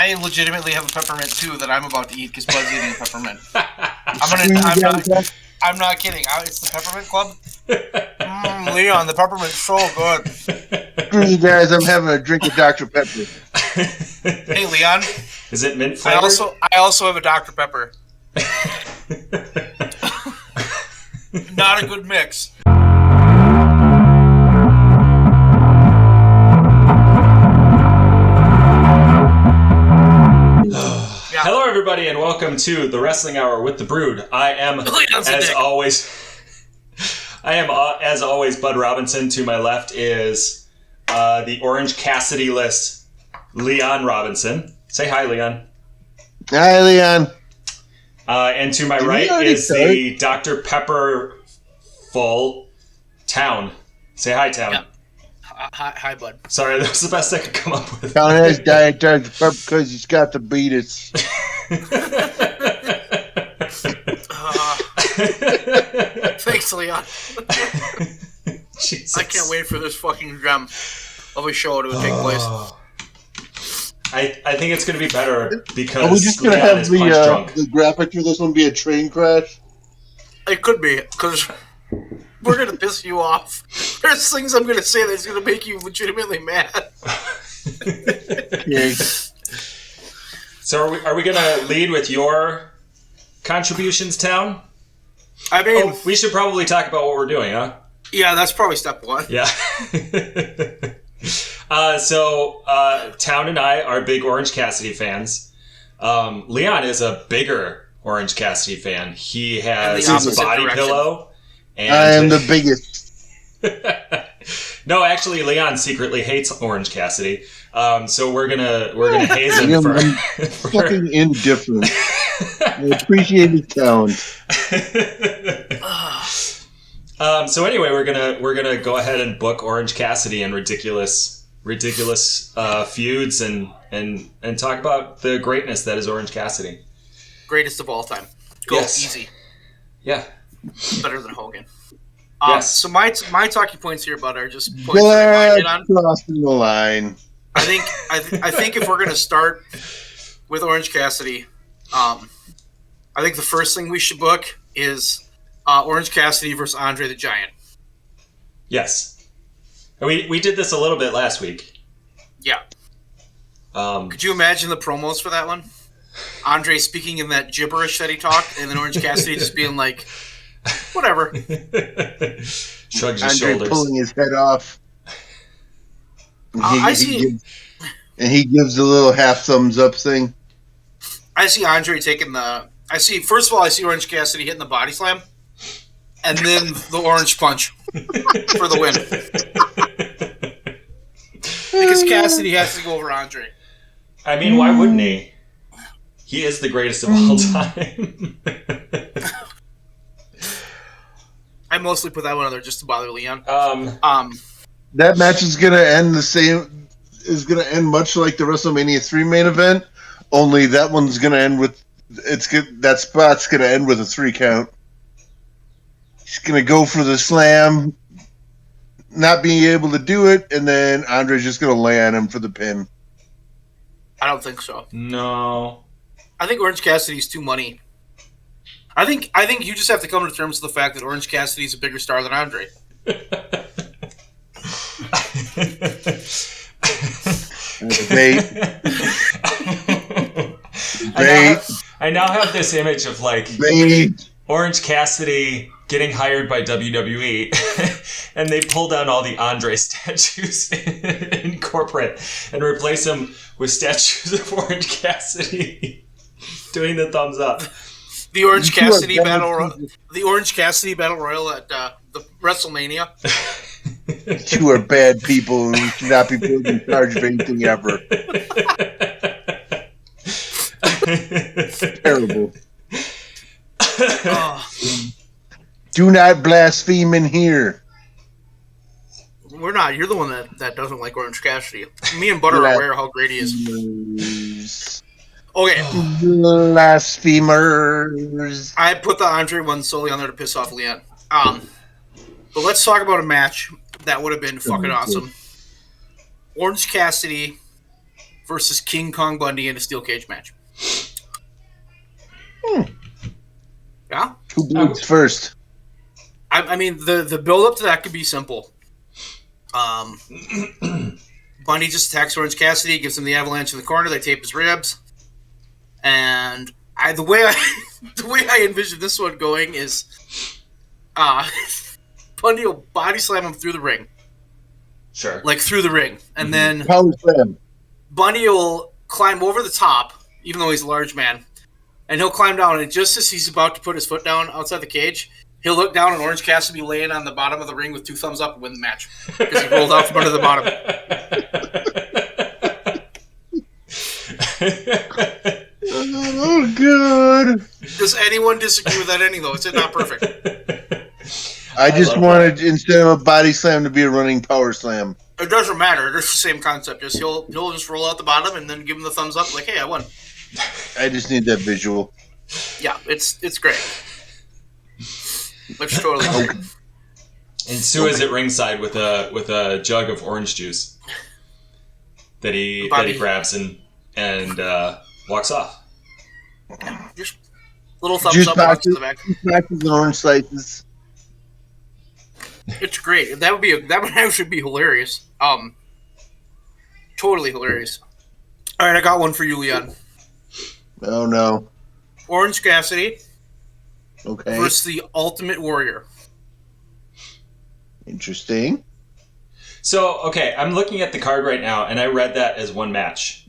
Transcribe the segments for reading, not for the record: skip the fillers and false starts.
I legitimately have a peppermint too that I'm about to eat because Bud's eating a peppermint. I'm not kidding. It's the peppermint club. Leon, the peppermint's so good. Screw you guys, I'm having a drink of Dr. Pepper. Hey, Leon. Is it mint flavored? I also have a Dr. Pepper. Not a good mix. Hello, everybody, and welcome to the Wrestling Hour with the Brewd. I am, as always, Bud Robinson. To my left is the Orange Cassidy list, Leon Robinson. Say hi, Leon. Hi, Leon. And to my right is the Dr. Pepper full Town. Say hi, Town. Yeah. Hi, Bud. Sorry, that was the best I could come up with. Town has Diet Dr. Pepper because he's got to beat it. Thanks, Leon. I can't wait for this fucking gem of a show to take place. I think it's going to be better because are we just going to have the graphic for this one be a train crash? It could be, because we're going to piss you off. There's things I'm going to say that's going to make you legitimately mad. Okay. So are we going to lead with your contributions, Town? I mean... we should probably talk about what we're doing, huh? Yeah, that's probably step one. Yeah. So Town and I are big Orange Cassidy fans. Leon is a bigger Orange Cassidy fan. He has his body pillow. And I am the biggest. No, actually, Leon secretly hates Orange Cassidy. So we're gonna haze him for fucking indifferent. I appreciate his talent. So anyway, we're gonna go ahead and book Orange Cassidy and ridiculous feuds and talk about the greatness that is Orange Cassidy. Greatest of all time. Go easy. Yeah. Better than Hogan. Yes. So my talking points here, Bud, are just points that I hit on. Crossing the line. I think if we're gonna start with Orange Cassidy, I think the first thing we should book is Orange Cassidy versus Andre the Giant. Yes. We did this a little bit last week. Yeah. Could you imagine the promos for that one? Andre speaking in that gibberish that he talked, and then Orange Cassidy just being like, whatever. Shrugs his Andre shoulders. Pulling his head off. I see. And he gives a little half thumbs up thing. I see Andre taking first of all, I see Orange Cassidy hitting the body slam, and then the orange punch for the win. Because Cassidy has to go over Andre. I mean, why wouldn't he? He is the greatest of all time. I mostly put that one on there just to bother Leon. That match is gonna end the same. Is gonna end much like the WrestleMania 3 main event. Only that one's gonna end with that spot's gonna end with a 3 count. He's gonna go for the slam, not being able to do it, and then Andre's just gonna lay on him for the pin. I don't think so. No. I think Orange Cassidy's too money. I think you just have to come to terms with the fact that Orange Cassidy's a bigger star than Andre. Debate. I now have this image of Orange Cassidy getting hired by WWE, and they pull down all the Andre statues in corporate and replace them with statues of Orange Cassidy doing the thumbs up. The Orange Cassidy battle royal at the WrestleMania. You are bad people and we should not be put in charge of anything ever. Terrible. Do not blaspheme in here. We're not. You're the one that doesn't like Orange Cassidy. Me and Butter are aware how great he is. Okay. Blasphemers. I put the Andre one solely on there to piss off Leon. But let's talk about a match that would have been fucking awesome. Orange Cassidy versus King Kong Bundy in a steel cage match. Yeah? Who bleeds first? I mean, the build-up to that could be simple. Bundy just attacks Orange Cassidy, gives him the avalanche in the corner. They tape his ribs, and the way I envision this one going is, Bundy will body slam him through the ring, like through the ring, and then Power slam. Bundy will climb over the top, even though he's a large man, and he'll climb down. And just as he's about to put his foot down outside the cage, he'll look down, and Orange Cassidy laying on the bottom of the ring with 2 thumbs up and win the match because he rolled out from under the bottom. Oh, good. Does anyone disagree with that ending, though? It's not perfect. I just wanted, instead of a body slam, to be a running power slam. It doesn't matter. It's the same concept. Just he'll just roll out the bottom and then give him the thumbs up, like, hey, I won. I just need that visual. Yeah, it's great. Looks totally great. And Sue is at ringside with a jug of orange juice that he grabs and walks off. Yeah, just little thumbs up walks to the back. Juice boxes and orange slices. It's great. That would actually be hilarious. Totally hilarious. All right, I got one for you, Leon. Oh no. Orange Cassidy. Okay. Versus the Ultimate Warrior. Interesting. So, okay, I'm looking at the card right now, and I read that as one match.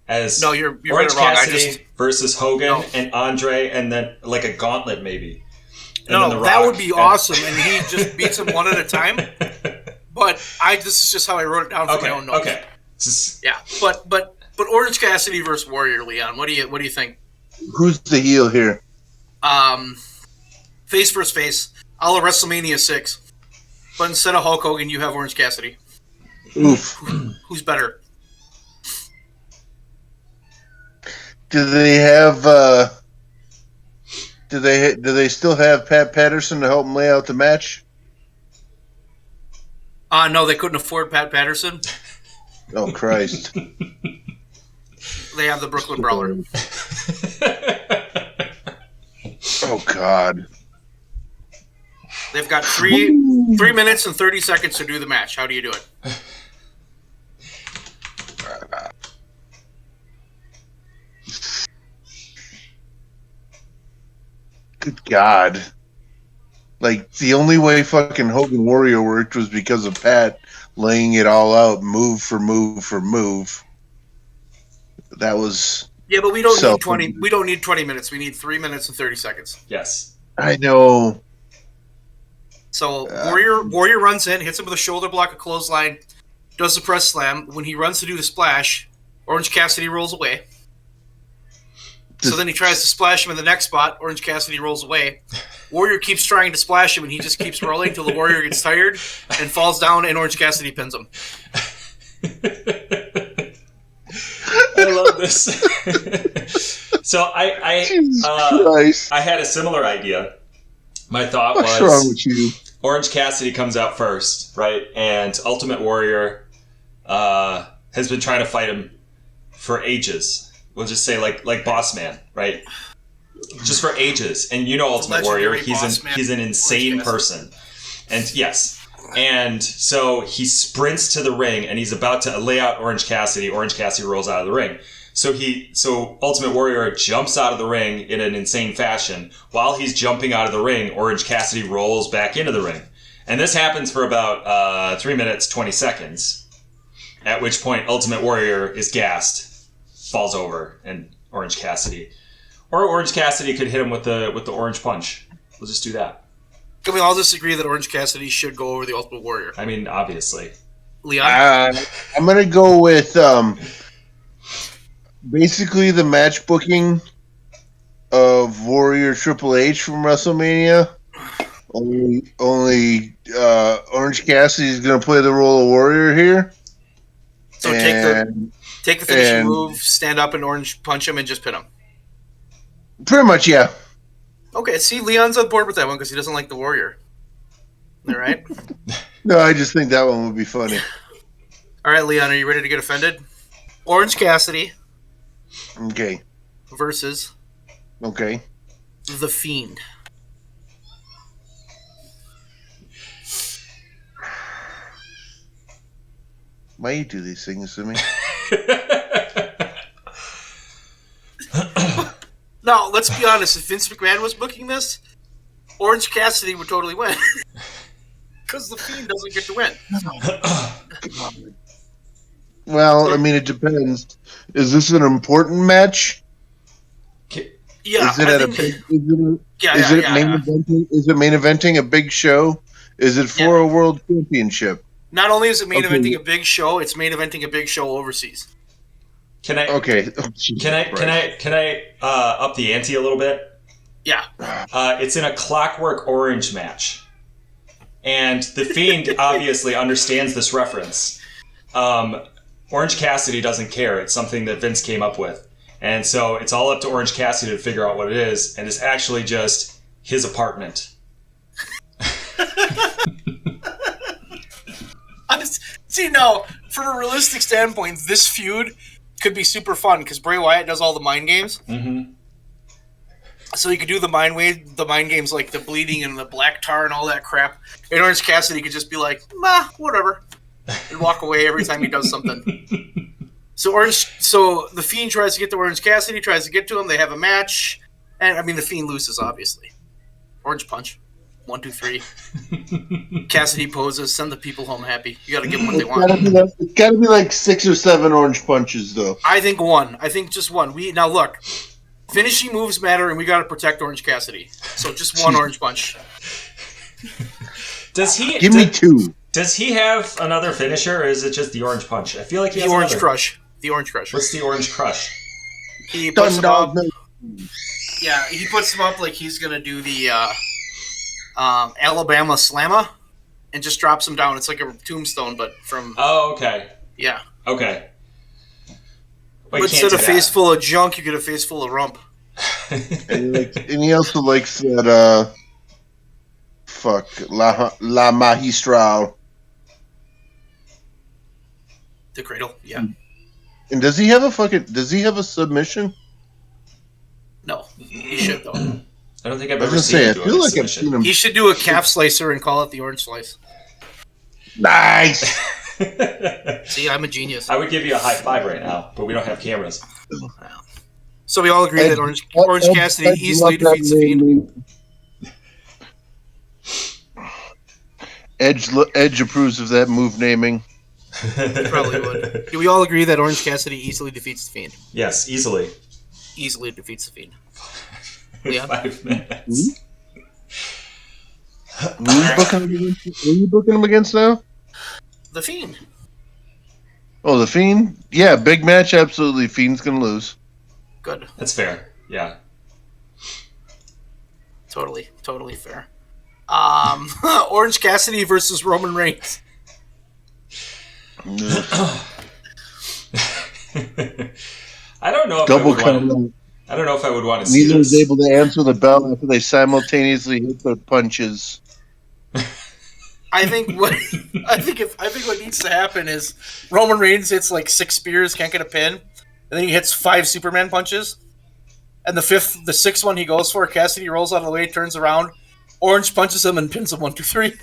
As you're Orange wrong. Cassidy versus Hogan and Andre, and then like a gauntlet maybe. And that would be awesome, and he just beats him one at a time. But this is just how I wrote it down for my own notes. Okay. Yeah, but Orange Cassidy versus Warrior, Leon. What do you think? Who's the heel here? Face versus face, a la WrestleMania 6. But instead of Hulk Hogan, you have Orange Cassidy. Oof. Who's better? Do they have? Do they still have Pat Patterson to help them lay out the match? No, they couldn't afford Pat Patterson. Oh Christ! They have the Brooklyn Brawler. Oh God! They've got 3 minutes and 30 seconds to do the match. How do you do it? Good God. Like, the only way fucking Hogan Warrior worked was because of Pat laying it all out, move for move for move. That was... Yeah, but we don't need 20. We don't need 20 minutes. We need 3 minutes and 30 seconds. Yes. I know. So Warrior runs in, hits him with a shoulder block, a clothesline, does the press slam. When he runs to do the splash, Orange Cassidy rolls away. So then he tries to splash him in the next spot. Orange Cassidy rolls away. Warrior keeps trying to splash him, and he just keeps rolling until the Warrior gets tired and falls down, and Orange Cassidy pins him. I love this. So I had a similar idea. My thought was, what's wrong with you? Orange Cassidy comes out first, right? And Ultimate Warrior has been trying to fight him for ages. We'll just say like Boss Man, right? Just for ages. And you know Ultimate Warrior, he's an insane person. And yes. And so he sprints to the ring and he's about to lay out Orange Cassidy. Orange Cassidy rolls out of the ring. So Ultimate Warrior jumps out of the ring in an insane fashion. While he's jumping out of the ring, Orange Cassidy rolls back into the ring. And this happens for about 3 minutes, 20 seconds. At which point Ultimate Warrior is gassed, falls over, and Orange Cassidy. Or Orange Cassidy could hit him with the orange punch. We'll just do that. Can we all disagree that Orange Cassidy should go over the Ultimate Warrior? I mean, obviously. Leon? I'm going to go with basically the match booking of Warrior Triple H from WrestleMania. Only Orange Cassidy is going to play the role of Warrior here. So take the finishing move, stand up and orange punch him, and just pin him. Pretty much, yeah. Okay, see, Leon's on board with that one because he doesn't like the Warrior. All right? No, I just think that one would be funny. All right, Leon, are you ready to get offended? Orange Cassidy Okay. versus Okay. The Fiend. Why you do these things to me? Now, let's be honest. If Vince McMahon was booking this, Orange Cassidy would totally win. Because The Fiend doesn't get to win. Well, I mean, it depends. Is this an important match? Yeah, Is it I at think, Is it main eventing a big show? Is it for a world championship? Not only is it main eventing a big show, it's main eventing a big show overseas. Can I up the ante a little bit? Yeah. It's in a Clockwork Orange match. And The Fiend obviously understands this reference. Orange Cassidy doesn't care. It's something that Vince came up with. And so it's all up to Orange Cassidy to figure out what it is. And it's actually just his apartment. See, now, from a realistic standpoint, this feud could be super fun because Bray Wyatt does all the mind games. Mm-hmm. So you could do the mind games like the bleeding and the black tar and all that crap. And Orange Cassidy could just be like, whatever, and walk away every time he does something. So the Fiend tries to get to Orange Cassidy, tries to get to him. They have a match, and I mean the Fiend loses obviously. Orange punch, 1, 2, 3. Cassidy poses, send the people home happy. You got to give them what they want. It's got to be like 6 or 7 orange punches, though. I think 1. I think just 1. Now look, finishing moves matter, and we got to protect Orange Cassidy. So just 1 orange punch. Give me 2. Does he have another finisher, or is it just the orange punch? I feel like he has Orange Crush. The Orange Crush. What's the Orange Crush? He puts him up. Yeah, he puts him up like he's gonna do the Alabama Slamma, and just drops him down. It's like a tombstone, but from. Oh, okay. Yeah. Okay. But instead of face full of junk, you get a face full of rump. And he also likes that. La Magistral. The cradle, yeah. And does he have a submission? No, he should though. I don't think I've ever seen him do a submission. He should do a calf slicer and call it the orange slice. Nice. See, I'm a genius. I would give you a high five right now, but we don't have cameras. So we all agree that Orange Cassidy easily defeats the Fiend. Edge approves of that move naming. He probably would. Do we all agree that Orange Cassidy easily defeats the Fiend? Yes, easily. Easily defeats the Fiend. Yeah. 5 minutes. Who are you booking him against now? The Fiend. Oh, The Fiend? Yeah, big match, absolutely. Fiend's going to lose. Good. That's fair. Yeah. Totally fair. Orange Cassidy versus Roman Reigns. I don't know if I don't know if I would want to see Neither this. is able to answer the bell after they simultaneously hit their punches. I think what needs to happen is Roman Reigns hits like 6 spears, can't get a pin, and then he hits 5 Superman punches. And the 6th one he goes for, Cassidy rolls out of the way, turns around, Orange punches him and pins him 1, 2, 3.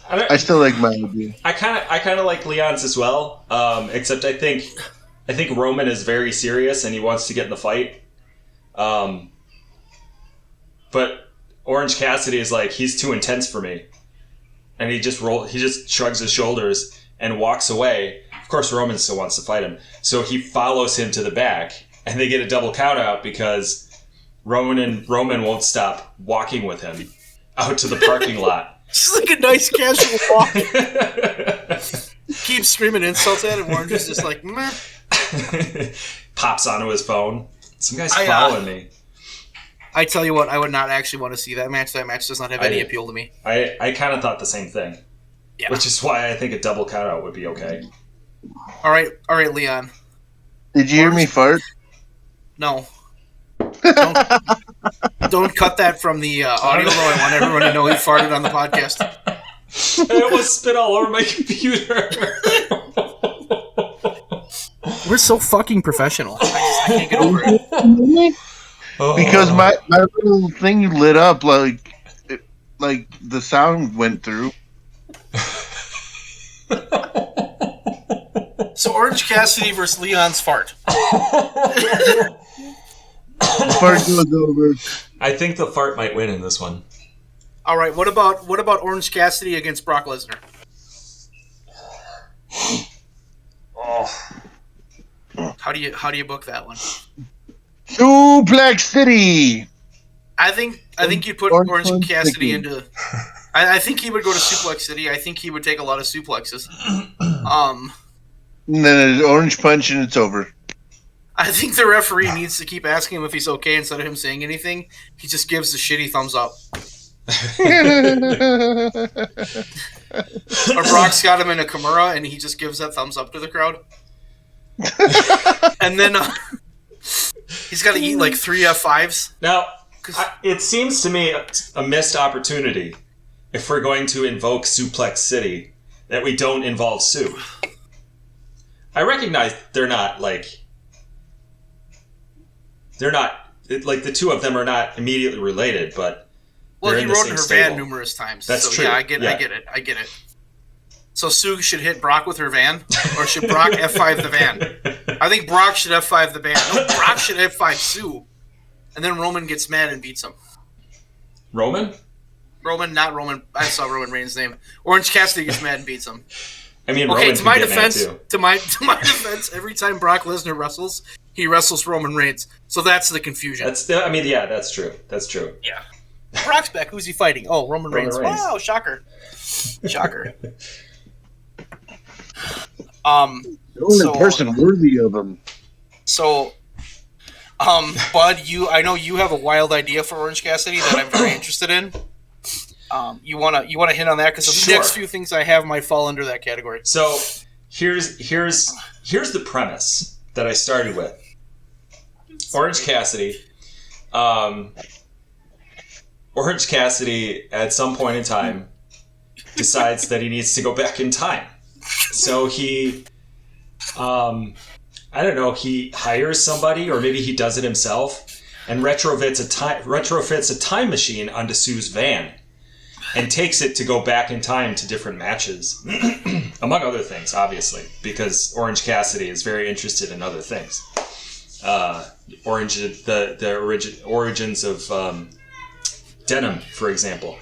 I still like my idea. I kind of like Leon's as well. Except I think Roman is very serious and he wants to get in the fight. But Orange Cassidy is like, he's too intense for me, and he just shrugs his shoulders and walks away. Of course, Roman still wants to fight him, so he follows him to the back, and they get a double count out because Roman won't stop walking with him out to the parking lot. Just like a nice casual walk. Keeps screaming insults at him. Orange is just like, meh. Pops onto his phone. Some guy's following me. I tell you what, I would not actually want to see that match. That match does not have any appeal to me. I kind of thought the same thing. Yeah. Which is why I think a double count out would be okay. All right, Leon. Did you hear me fart? No. Don't cut that from the audio, though. I want everyone to know he farted on the podcast. I almost spit all over my computer. We're so fucking professional. I can't get over it. Because my little thing lit up like the sound went through. So Orange Cassidy versus Leon's fart. Fart goes over. I think the fart might win in this one. All right. What about Orange Cassidy against Brock Lesnar? How do you book that one? Suplex City. I think you'd put Orange Cassidy into. I think he would go to Suplex City. I think he would take a lot of suplexes. And then an orange punch and it's over. I think the referee needs to keep asking him if he's okay instead of him saying anything. He just gives the shitty thumbs up. Or Brock's got him in a Kimura and he just gives that thumbs up to the crowd. And then he's got to eat like 3 F5s. Now, it seems to me a missed opportunity if we're going to invoke Suplex City that we don't involve Sue. I recognize they're not like the two of them are not immediately related, but well, he rode in her van numerous times. That's true. Yeah, I get it. So Sue should hit Brock with her van, or should Brock F5 the van? I think Brock should F5 the van. No, Brock should F5 Sue, and then Roman gets mad and beats him. Roman, not Roman. I saw Roman Reigns' name. Orange Cassidy gets mad and beats him. I mean, okay. Roman To my defense, every time Brock Lesnar wrestles, he wrestles Roman Reigns. So that's the confusion. That's true. That's true. Yeah. Brock's back. Who's he fighting? Oh, Roman Reigns. Wow, shocker. The only person worthy of him. So, Bud, I know you have a wild idea for Orange Cassidy that I'm very interested in. You wanna hit on that because the next few things I have might fall under that category. So here's the premise that I started with. Orange Cassidy. Orange Cassidy at some point in time decides that he needs to go back in time. So he he hires somebody, or maybe he does it himself, and retrofits a time machine onto Sue's van and takes it to go back in time to different matches, among other things, obviously, because Orange Cassidy is very interested in other things. The origins of denim, for example.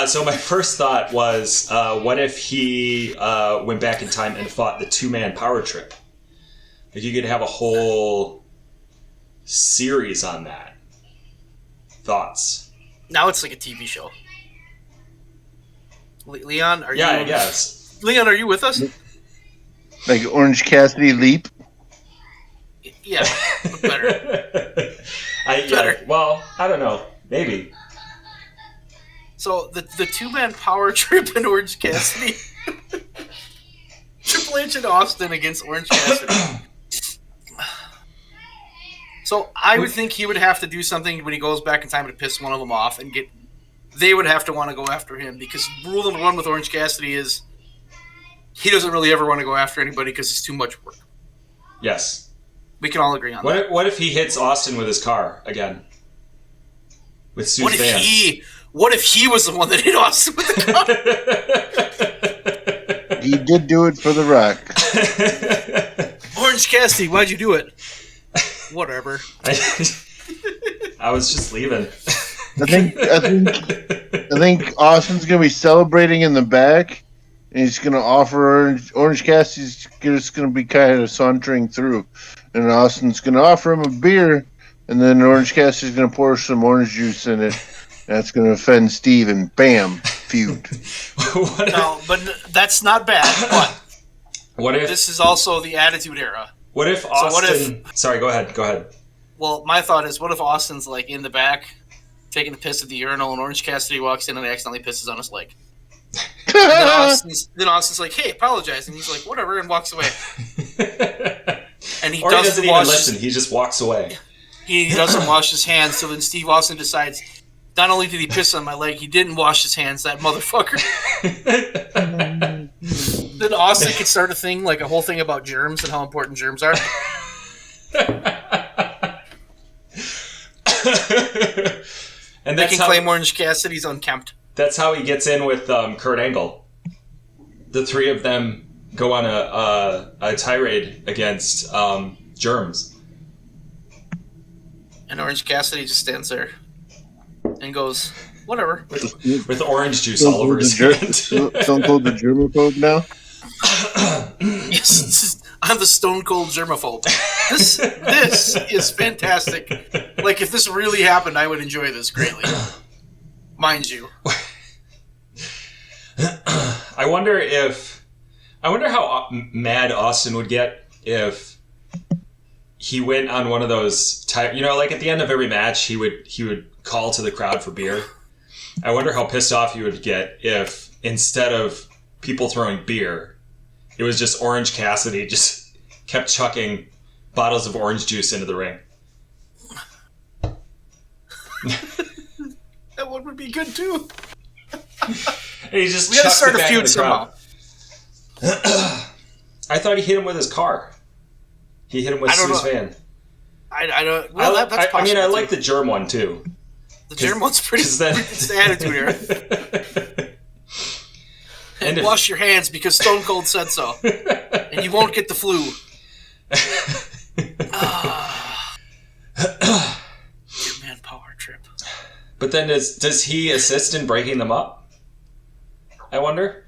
So my first thought was, what if he went back in time and fought the 2-man power trip? Like, you could have a whole series on that. Thoughts? Now it's like a TV show. Leon, are you? Yeah, I guess. Leon, are you with us? Like Orange Cassidy Leap? Yeah, better. Well, I don't know. Maybe. So the 2-man power trip in Orange Cassidy. Triple H and Austin against Orange Cassidy. So I would think he would have to do something when he goes back in time to piss one of them off and get. They would have to want to go after him because rule number 1 with Orange Cassidy is he doesn't really ever want to go after anybody because it's too much work. Yes. We can all agree on that. What if he hits Austin with his car again? With Sue's van? What if he was the one that hit Austin with the car? He did do it for The Rock. Orange Cassidy, why'd you do it? Whatever. I was just leaving. I think Austin's gonna be celebrating in the back, and he's gonna offer Orange Cassidy's just gonna be kind of sauntering through, and Austin's gonna offer him a beer, and then Orange Cassidy's gonna pour some orange juice in it. That's gonna offend Steve, and bam, feud. No, but that's not bad. But what if this is also the Attitude Era? What if Austin? Sorry, go ahead. Well, my thought is, what if Austin's like in the back, taking a piss at the urinal, and Orange Cassidy walks in and accidentally pisses on his leg. And then Austin's like, "Hey, apologize," and he's like, "Whatever," and walks away. And he doesn't even listen. He just walks away. He doesn't wash his hands. So then Steve Austin decides, Not only did he piss on my leg, he didn't wash his hands, that motherfucker. Then Austin could start a whole thing about germs and how important germs are. And they can claim Orange Cassidy's unkempt. That's how he gets in with Kurt Angle. The three of them go on a tirade against germs. And Orange Cassidy just stands there and goes, whatever. With orange juice all over his hand. Stone Cold the germaphobe now? Yes, I'm the Stone Cold germaphobe. This is fantastic. Like, if this really happened, I would enjoy this greatly. Mind you. I wonder how mad Austin would get if he went on one of those like at the end of every match he would call to the crowd for beer. I wonder how pissed off he would get if instead of people throwing beer, it was just Orange Cassidy just kept chucking bottles of orange juice into the ring. That one would be good too. He just we got to start a feud somehow. I thought he hit him with his car. He hit him with Sue's van. I don't. Well, that's possible. I mean, I like the germ one too. The germ one's pretty. It's the attitude era. And wash your hands because Stone Cold said so, and you won't get the flu. Man, power trip. But then does he assist in breaking them up? I wonder.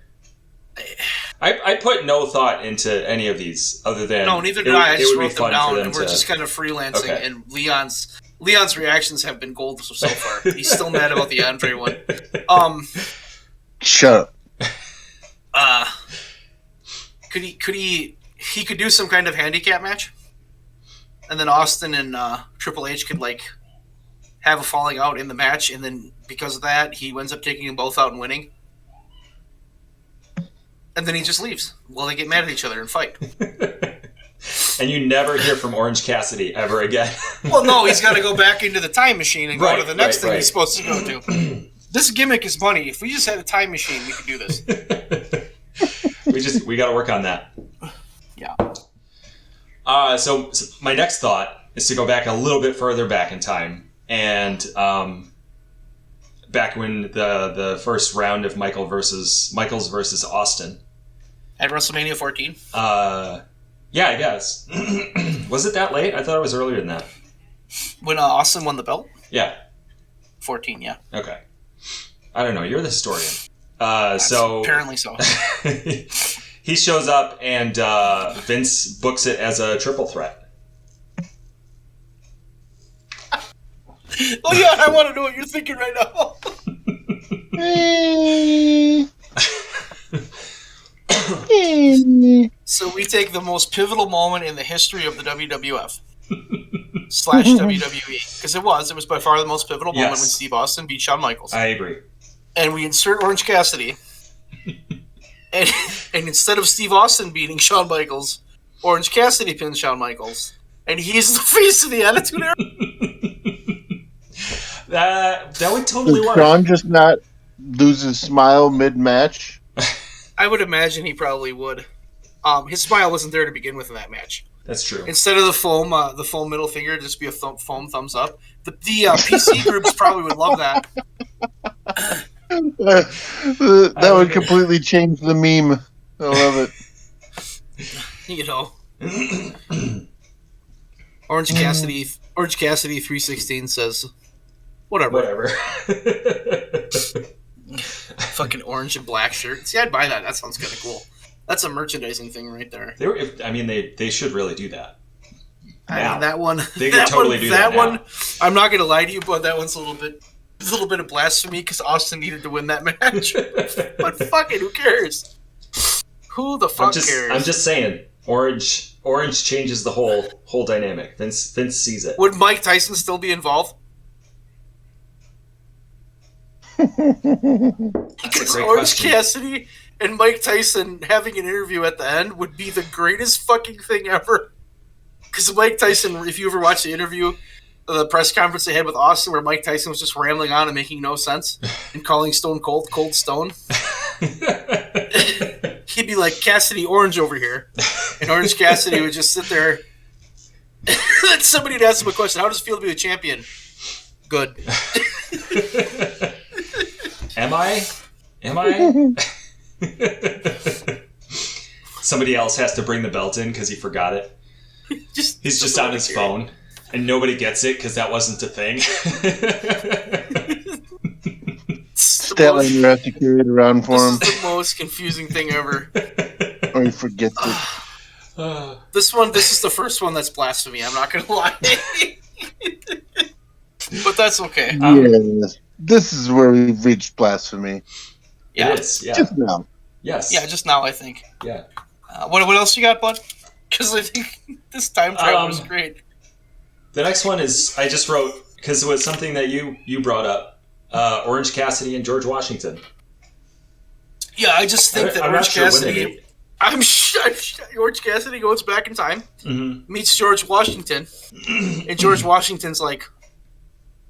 I put no thought into any of these other than no, neither did I. I just wrote them down, and we're just kind of freelancing. Okay. And Leon's reactions have been gold so far. He's still mad about the Andre one. Shut up. Could he do some kind of handicap match, and then Austin and Triple H could have a falling out in the match, and then because of that he ends up taking them both out and winning. And then he just leaves while they get mad at each other and fight. And you never hear from Orange Cassidy ever again. Well, no, he's got to go back into the time machine and go to the next thing he's supposed to go to. This gimmick is money. If we just had a time machine, we could do this. We got to work on that. Yeah. So my next thought is to go back a little bit further back in time, and back when the first round of Michaels versus Austin. At WrestleMania 14? Yeah, I guess. Was it that late? I thought it was earlier than that. When Austin won the belt? Yeah. 14, yeah. Okay. I don't know. You're the historian. Apparently so. He shows up and Vince books it as a triple threat. Oh yeah, I want to know what you're thinking right now. So we take the most pivotal moment in the history of the WWF / WWE, because it was by far the most pivotal moment when Steve Austin beat Shawn Michaels. I agree. And we insert Orange Cassidy, and instead of Steve Austin beating Shawn Michaels, Orange Cassidy pins Shawn Michaels, and he's the face of the Attitude Era. That would totally work. Did Shawn just not lose his smile mid-match? I would imagine he probably would. His smile wasn't there to begin with in that match. That's true. Instead of the foam middle finger, just be a foam thumbs up. The PC groups probably would love that. That would completely change the meme. I love it. Orange Cassidy 316 says, whatever. Fucking orange and black shirt. See, I'd buy that. That sounds kind of cool. That's a merchandising thing right there. They should really do that. I mean, that one. They could totally do that one. I'm not going to lie to you, but that one's a little bit of blasphemy because Austin needed to win that match. But fuck it, who cares? Who the fuck cares? I'm just saying, orange changes the whole dynamic. Vince sees it. Would Mike Tyson still be involved? That's a great Orange question. Cassidy and Mike Tyson having an interview at the end would be the greatest fucking thing ever. Because Mike Tyson, if you ever watch the interview, the press conference they had with Austin where Mike Tyson was just rambling on and making no sense and calling Stone Cold Stone. He'd be like, Cassidy Orange over here. And Orange Cassidy would just sit there. Then somebody would ask him a question. How does it feel to be the champion? Good. Am I? Somebody else has to bring the belt in because he forgot it. He's just on his phone. And nobody gets it because that wasn't a thing. Statlander you have to carry it around for him. This is the most confusing thing ever. Or he forgets it. This is the first one that's blasphemy. I'm not going to lie. But that's okay. This is where we've reached blasphemy. Yeah. It is, yeah. Just now. Yes. Yeah, just now, I think. Yeah. What else you got, bud? Because I think this time travel was great. The next one is, I just wrote, because it was something that you brought up, Orange Cassidy and George Washington. Yeah, I just think that Orange Cassidy... Orange Cassidy goes back in time, meets George Washington, and George Washington's like,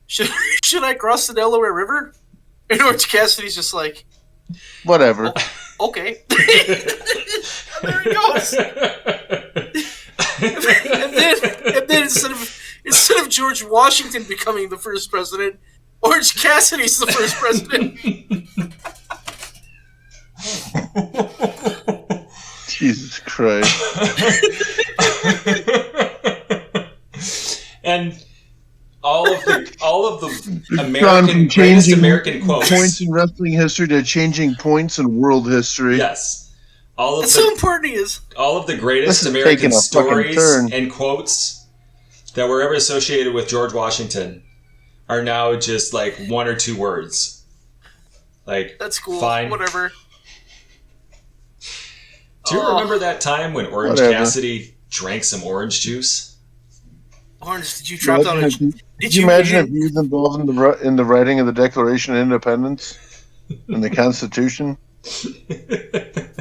should I cross the Delaware River? And Orange Cassidy's just like, whatever. Okay. There he goes. and then instead of George Washington becoming the first president, Orange Cassidy's the first president. Jesus Christ. And all of the greatest American quotes. Points in wrestling history to changing points in world history. Yes. That's how important he is. All of the greatest American stories and quotes that were ever associated with George Washington are now just like one or two words. Like, that's cool. Fine. Whatever. Do you remember that time when Orange Cassidy drank some orange juice? Orange, did you drop down? Did you imagine if he was involved in the writing of the Declaration of Independence and the Constitution?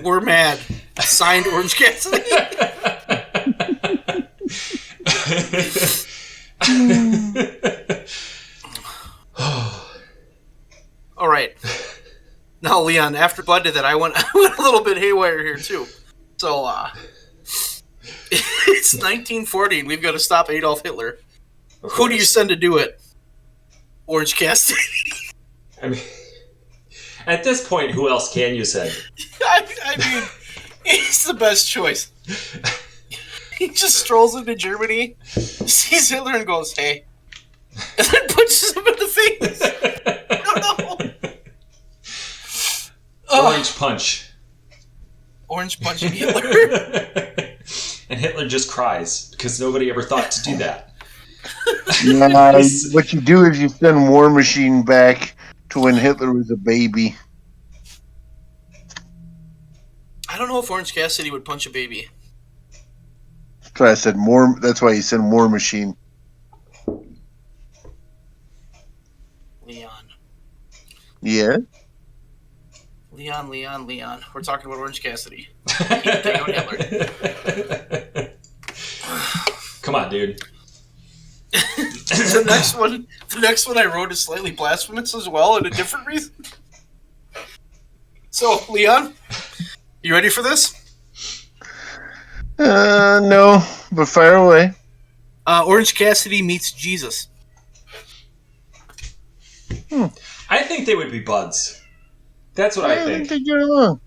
We're mad. Signed, Orange Cassidy. All right. Now, Leon, after Bud did that, I went a little bit haywire here, too. So, it's 1940, and we've got to stop Adolf Hitler. Who do you send to do it? Orange Cassidy. I mean, at this point, who else can you send? I mean, he's the best choice. He just strolls into Germany, sees Hitler, and goes, hey. And then punches him in the face. I don't know. Orange punch. Orange punching Hitler. And Hitler just cries because nobody ever thought to do that. What you do is you send War Machine back to when Hitler was a baby. I don't know if Orange Cassidy would punch a baby. That's why I said more. That's why you send War Machine. Leon. Yeah. Leon. We're talking about Orange Cassidy. Take out Hitler. Come on, dude. The next one I wrote is slightly blasphemous as well, and a different reason. So, Leon, you ready for this? No, but fire away. Orange Cassidy meets Jesus. I think they would be buds. That's what I think. Think you're wrong.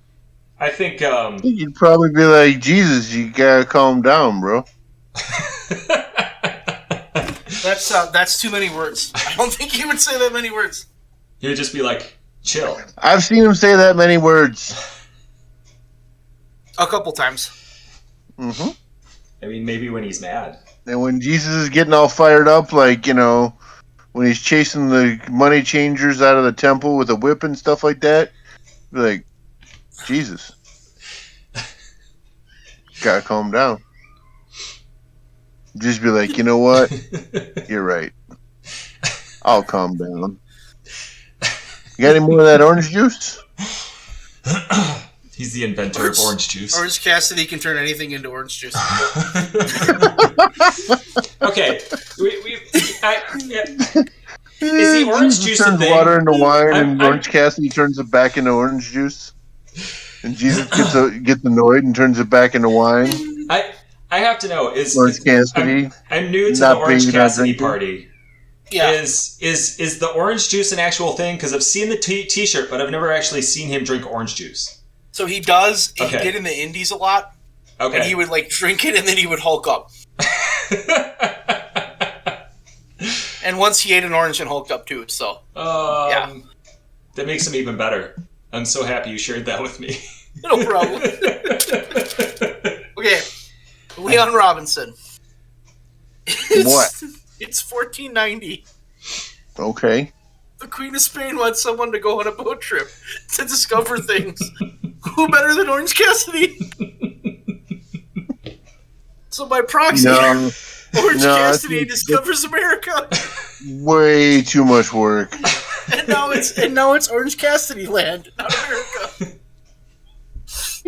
I think you'd probably be like, Jesus, you gotta calm down, bro. That's too many words. I don't think he would say that many words. He would just be like, chill. I've seen him say that many words. A couple times. Mm-hmm. I mean, maybe when he's mad. And when Jesus is getting all fired up, like, when he's chasing the money changers out of the temple with a whip and stuff like that, be like, Jesus. Gotta calm down. Just be like, you know what? You're right. I'll calm down. You got any more of that orange juice? He's the inventor of orange juice. Orange Cassidy can turn anything into orange juice. Okay, Is the orange juice a turns thing? water into wine, and Orange Cassidy turns it back into orange juice. And Jesus gets annoyed and turns it back into wine. I have to know, Orange Cassidy. I'm new to the Orange Cassidy party. Yeah. Is the orange juice an actual thing? Because I've seen the T-shirt, but I've never actually seen him drink orange juice. So he does. He Okay. did in the Indies a lot. Okay. And he would like drink it, and then he would Hulk up. And once he ate an orange and hulked up too. So yeah, that makes him even better. I'm so happy you shared that with me. no problem. Okay, Leon Robinson. What? It's 1490. Okay. The Queen of Spain wants someone to go on a boat trip to discover things. Who better than Orange Cassidy? So by proxy, Orange Cassidy discovers America. Way too much work. And now it's Orange Cassidy land, not America.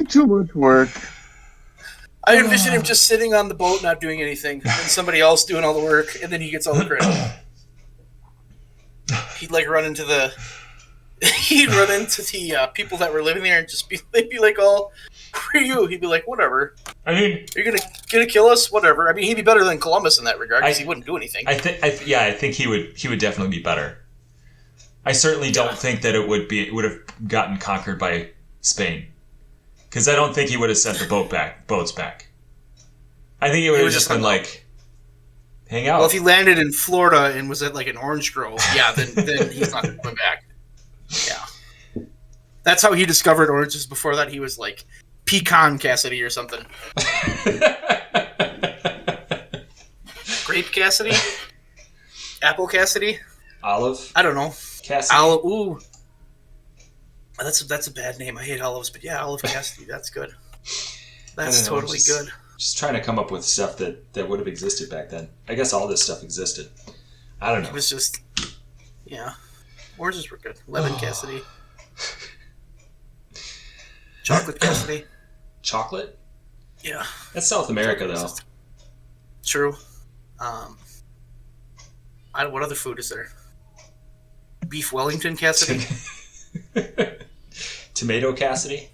Too much work. I envision him just sitting on the boat, not doing anything, and somebody else doing all the work, and then he gets all the credit. He'd like run into the people that were living there, and they'd be like, "Oh, who are you?" He'd be like, "Whatever." I mean, you're gonna kill us, whatever. I mean, he'd be better than Columbus in that regard because he wouldn't do anything. I think he would definitely be better. I certainly don't think that it would have gotten conquered by Spain, because I don't think he would have sent the boats back. I think it would have just been like, hang out. Well, if he landed in Florida and was at like an orange grove, yeah, then he's not coming back. Yeah, that's how he discovered oranges. Before that, he was like Pecan Cassidy or something. Grape Cassidy, Apple Cassidy, Olive. I don't know. Cassidy. Olive. Ooh, that's a bad name. I hate olives, but yeah, Olive Cassidy. That's good. That's totally good. Just trying to come up with stuff that would have existed back then. I guess all this stuff existed. I don't know. It was just, yeah. Oranges were good. Lemon Cassidy. Chocolate Cassidy. Chocolate? Yeah. That's South America, though. True. What other food is there? Beef Wellington Cassidy? Tomato Cassidy?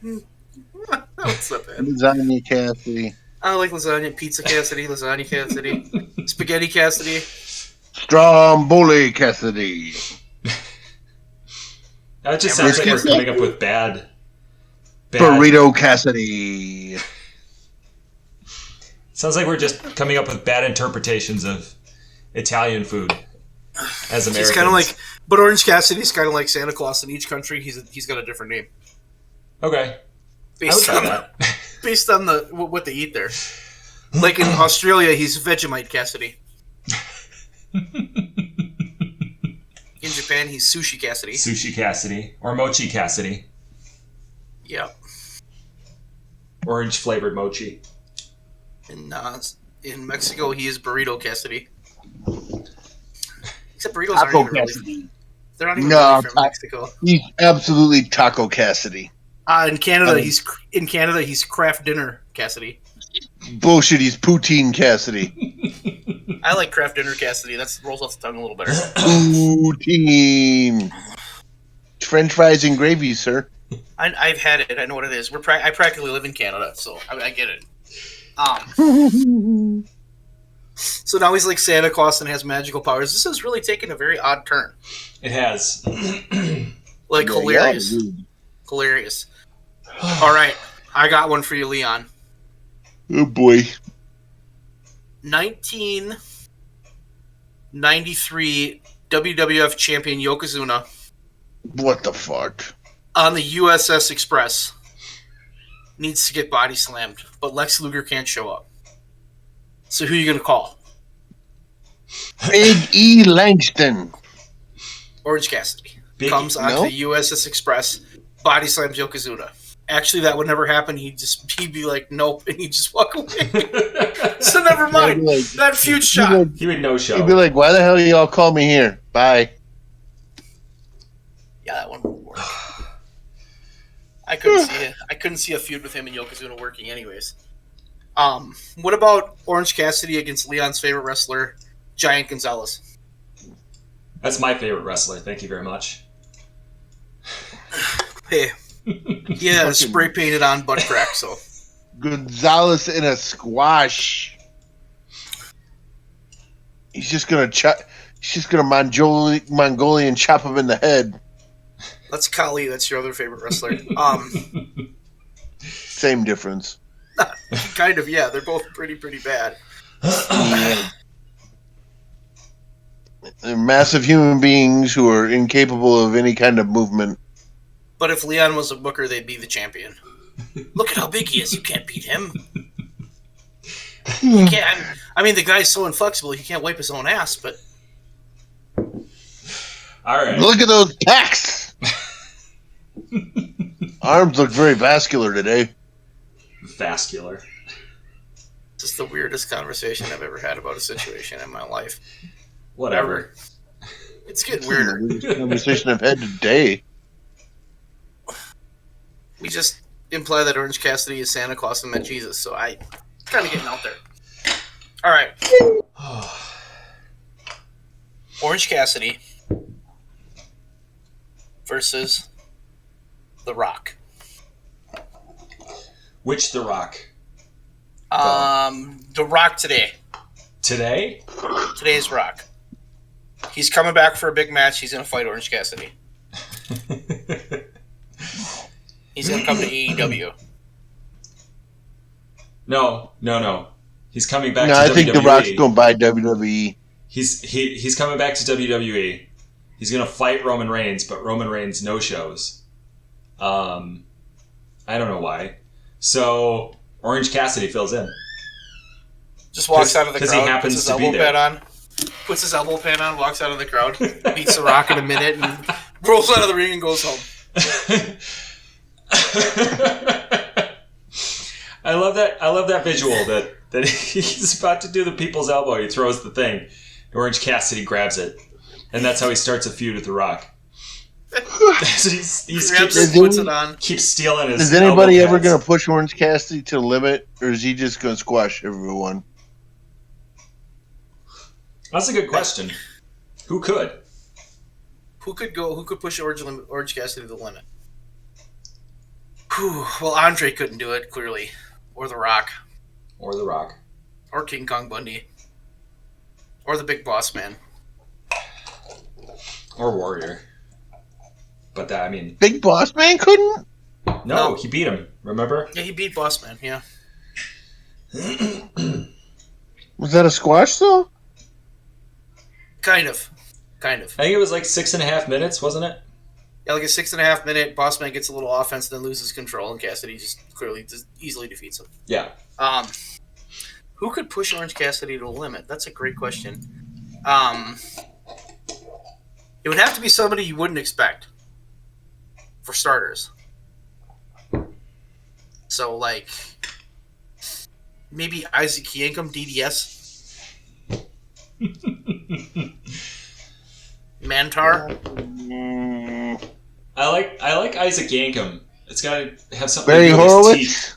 What's that bad? Lasagna Cassidy. I like lasagna. Pizza Cassidy. Lasagna Cassidy. Spaghetti Cassidy. Stromboli Cassidy. That just sounds like we're coming up with bad... Burrito Cassidy. Sounds like we're just coming up with bad interpretations of Italian food as Americans. He's kind of like... But Orange Cassidy's kind of like Santa Claus in each country. He's got a different name. Okay. Based on what they eat there. Like in Australia, he's Vegemite Cassidy. In Japan, he's Sushi Cassidy. Sushi Cassidy. Or Mochi Cassidy. Yeah. Orange flavored mochi. In Mexico, he is Burrito Cassidy. Except burritos aren't even really... They're not even really from Mexico. He's absolutely Taco Cassidy. In Canada, he's Kraft Dinner Cassidy. Bullshit, he's Poutine Cassidy. I like Kraft Dinner Cassidy. That rolls off the tongue a little better. Poutine. French fries and gravy, sir. I've had it. I know what it is. I practically live in Canada, so I get it. So now he's like Santa Claus and has magical powers. This has really taken a very odd turn. It has. Hilarious. Yeah, hilarious. All right. I got one for you, Leon. Oh, boy. 1993 WWF champion Yokozuna. What the fuck? On the USS Express. Needs to get body slammed, but Lex Luger can't show up. So who are you going to call? Big E. Langston. Orange Cassidy. Comes onto the USS Express, body slams Yokozuna. Actually, that would never happen. He'd be like, nope, and he'd just walk away. So never mind. That feud shot. He would no show. He'd be like, why the hell y'all call me here? Bye. Yeah, that one would work. I couldn't see a feud with him and Yokozuna working anyways. What about Orange Cassidy against Leon's favorite wrestler, Giant Gonzalez? That's my favorite wrestler. Thank you very much. Hey, yeah, spray painted on butt crack. So Gonzalez in a squash. He's just gonna Mongolian chop him in the head. That's Kali. That's your other favorite wrestler. Same difference. Kind of, yeah. They're both pretty bad. They're massive human beings who are incapable of any kind of movement. But if Leon was a booker, they'd be the champion. Look at how big he is. You can't beat him. You can't. I mean, the guy's so inflexible, he can't wipe his own ass, but... All right. Look at those pecs! Arms look very vascular today. Vascular. This is the weirdest conversation I've ever had about a situation in my life. Whatever. It's getting weirder. The weirdest conversation I've had today. We just imply that Orange Cassidy is Santa Claus and met Jesus, so I kind of getting out there. All right. Orange Cassidy versus The Rock. Which The Rock? The Rock today. Today? Today's Rock. He's coming back for a big match. He's going to fight Orange Cassidy. He's going to come to AEW. No. He's coming back No, to WWE. I think The Rock's going to buy WWE. He's coming back to WWE. He's going to fight Roman Reigns, but Roman Reigns no shows. I don't know why. So Orange Cassidy fills in. Just walks out of the crowd. Because he happens to be there. Puts his elbow pad on, walks out of the crowd, beats The Rock in a minute, and rolls out of the ring and goes home. I love that visual that he's about to do the people's elbow. He throws the thing. Orange Cassidy grabs it, and that's how he starts a feud with The Rock. Keeps stealing his. Is anybody ever going to push Orange Cassidy to the limit, or is he just going to squash everyone? That's a good question. Who could? Who could push Orange Cassidy to the limit? Whew. Well, Andre couldn't do it, clearly. Or The Rock. Or The Rock. Or King Kong Bundy. Or the Big Boss Man. Or Warrior. But that, I mean... Big Boss Man couldn't? No, he beat him, remember? Yeah, he beat Boss Man, yeah. Was that a squash, though? Kind of. I think it was like 6.5 minutes, wasn't it? Yeah, like a 6.5 minute. Boss Man gets a little offense, then loses control, and Cassidy just easily defeats him. Yeah. Who could push Orange Cassidy to the limit? That's a great question. It would have to be somebody you wouldn't expect, for starters. So, like, maybe Isaac Yankem, DDS. Mantar. I like Isaac Yankem. It's got to have something Barry to do with his Horowitz? teeth.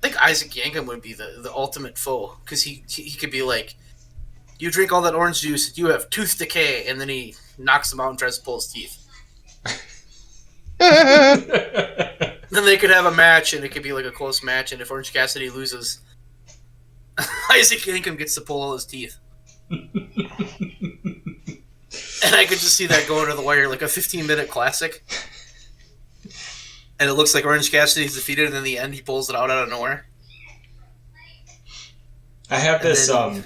I think Isaac Yankem would be the ultimate foe, because he could be like, you drink all that orange juice, you have tooth decay, and then he knocks him out and tries to pull his teeth. Then they could have a match, and it could be like a close match, and if Orange Cassidy loses, Isaac Yankem gets to pull all his teeth. And I could just see that going to the wire, like a 15-minute classic. And it looks like Orange Cassidy's defeated, and in the end, he pulls it out of nowhere. I have this, I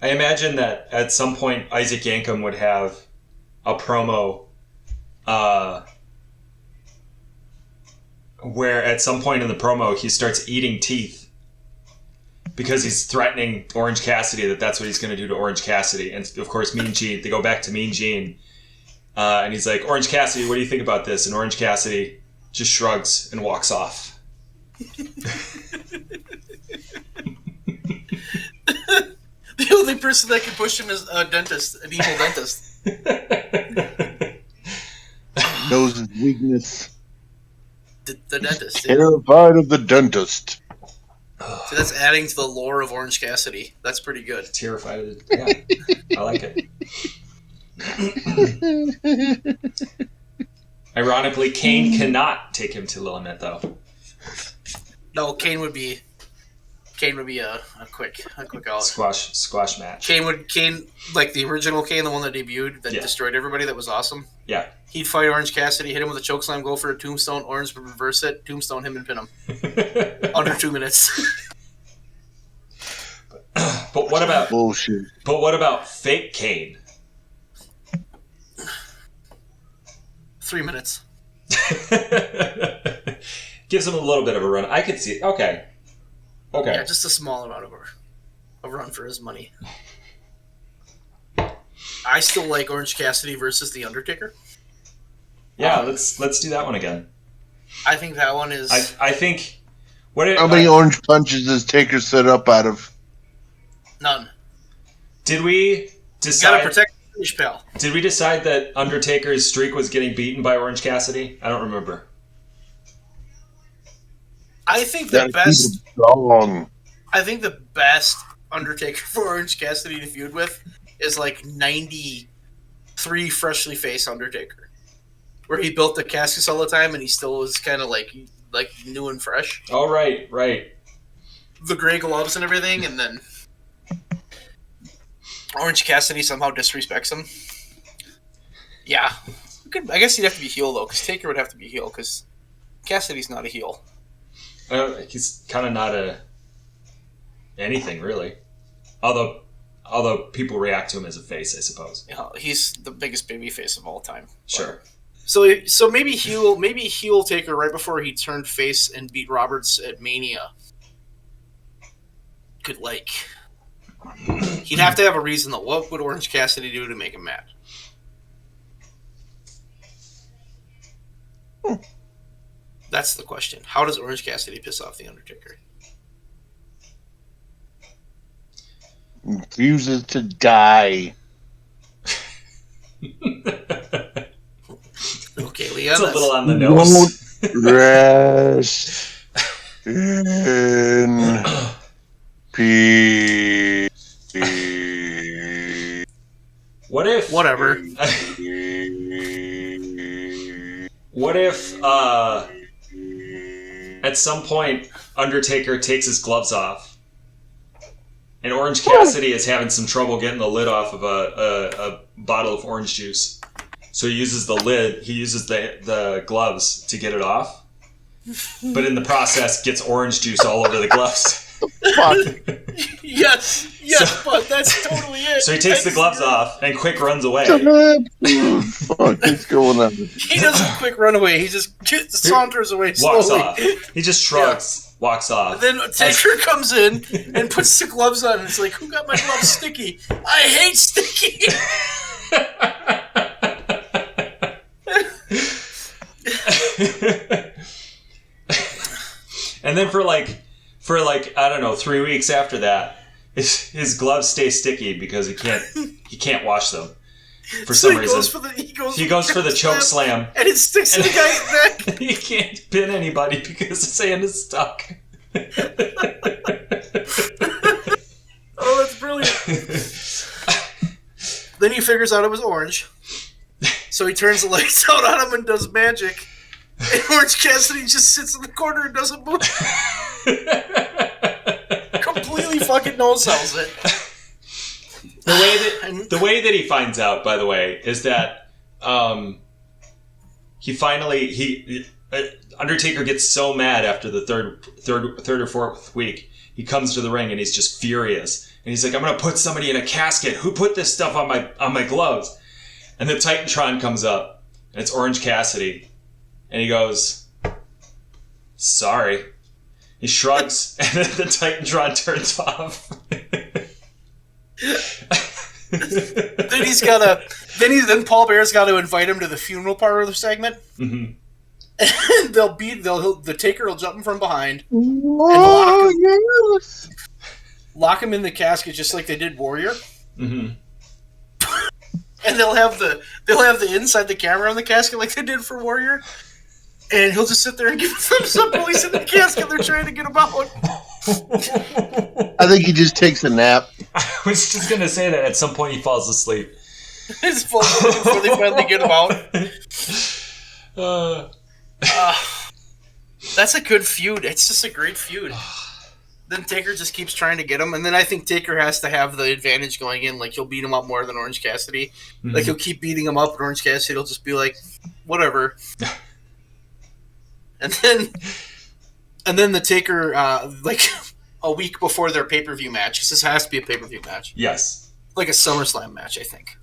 imagine that at some point, Isaac Yankem would have a promo, where at some point in the promo, he starts eating teeth. Because he's threatening Orange Cassidy that's what he's going to do to Orange Cassidy. And, of course, Mean Gene. They go back to Mean Gene. And he's like, Orange Cassidy, what do you think about this? And Orange Cassidy just shrugs and walks off. The only person that can push him is a dentist, an evil dentist. Knows his weakness. The dentist. Yeah. Terrified of the dentist. So that's adding to the lore of Orange Cassidy. That's pretty good. Terrified. Yeah, I like it. Ironically, Kane cannot take him to the limit, though. No, Kane would be a quick out. Squash match. Kane like the original Kane, the one that debuted that destroyed everybody. That was awesome. Yeah. He'd fight Orange Cassidy, hit him with a chokeslam, go for a tombstone. Orange would reverse it, tombstone him, and pin him under 2 minutes. But what about bullshit? But what about fake Kane? 3 minutes. Gives him a little bit of a run. I could see. Okay. Yeah, just a small amount of a run for his money. I still like Orange Cassidy versus The Undertaker. Yeah, let's do that one again. I think that one is. I think. How many orange punches does Taker set up out of? None. Did we decide? Gotta protect the finish, pal. Did we decide that Undertaker's streak was getting beaten by Orange Cassidy? I don't remember. I think the best Undertaker for Orange Cassidy to feud with is like 93 freshly faced Undertaker, where he built the caskets all the time and he still was kind of like new and fresh. Oh, right. The gray gloves and everything, and then Orange Cassidy somehow disrespects him. Yeah. I guess he'd have to be heel, though, because Taker would have to be heel, because Cassidy's not a heel. He's kind of not anything, really. Although people react to him as a face, I suppose. Yeah, he's the biggest baby face of all time. Sure. So maybe heel Taker right before he turned face and beat Roberts at Mania. He'd have to have a reason, though. What would Orange Cassidy do to make him mad? That's the question. How does Orange Cassidy piss off The Undertaker? Refuses to die. Okay, Leon. It's a little on the nose. Won't rest in peace. What if? Whatever. What if? At some point, Undertaker takes his gloves off, and Orange Cassidy is having some trouble getting the lid off of a bottle of orange juice. So he uses the lid. He uses the gloves to get it off, but in the process, gets orange juice all over the gloves. Yes, but that's totally it. So he takes the gloves off and quick runs away. Fuck, what's going on? He doesn't quick run away. He just saunters away slowly. Walks off. He just shrugs, walks off. And then Taker comes in and puts the gloves on, and it's like, who got my gloves sticky? I hate sticky. And then for I don't know, 3 weeks after that, his gloves stay sticky because he can't wash them for some reason. He goes for the choke slam, and it sticks in the guy's neck. He can't pin anybody because his hand is stuck. Oh, that's brilliant. Then he figures out it was orange, so he turns the lights out on him and does magic. And Orange Cassidy just sits in the corner and doesn't move. Completely fucking no-sells it. The way that he finds out, by the way, is that Undertaker gets so mad after the third or fourth week. He comes to the ring and he's just furious. And he's like, I'm gonna put somebody in a casket. Who put this stuff on my gloves? And the Titantron comes up, and it's Orange Cassidy. And he goes, sorry. He shrugs, and then the Titantron turns off. Then Paul Bear's got to invite him to the funeral part of the segment. Mm-hmm. And the Taker will jump him from behind and lock him in the casket just like they did Warrior. Mm-hmm. And they'll have the inside the camera on the casket like they did for Warrior. And he'll just sit there and give a thumbs up while he's in the casket they're trying to get him out. I think he just takes a nap. I was just gonna say that at some point he falls asleep. His full before they finally get him out. That's a good feud. It's just a great feud. Then Taker just keeps trying to get him, and then I think Taker has to have the advantage going in. Like, he'll beat him up more than Orange Cassidy. Mm-hmm. Like, he'll keep beating him up, and Orange Cassidy will just be like, whatever. and then the Taker, like, a week before their pay-per-view match, because this has to be a pay-per-view match. Yes. Like a SummerSlam match, I think.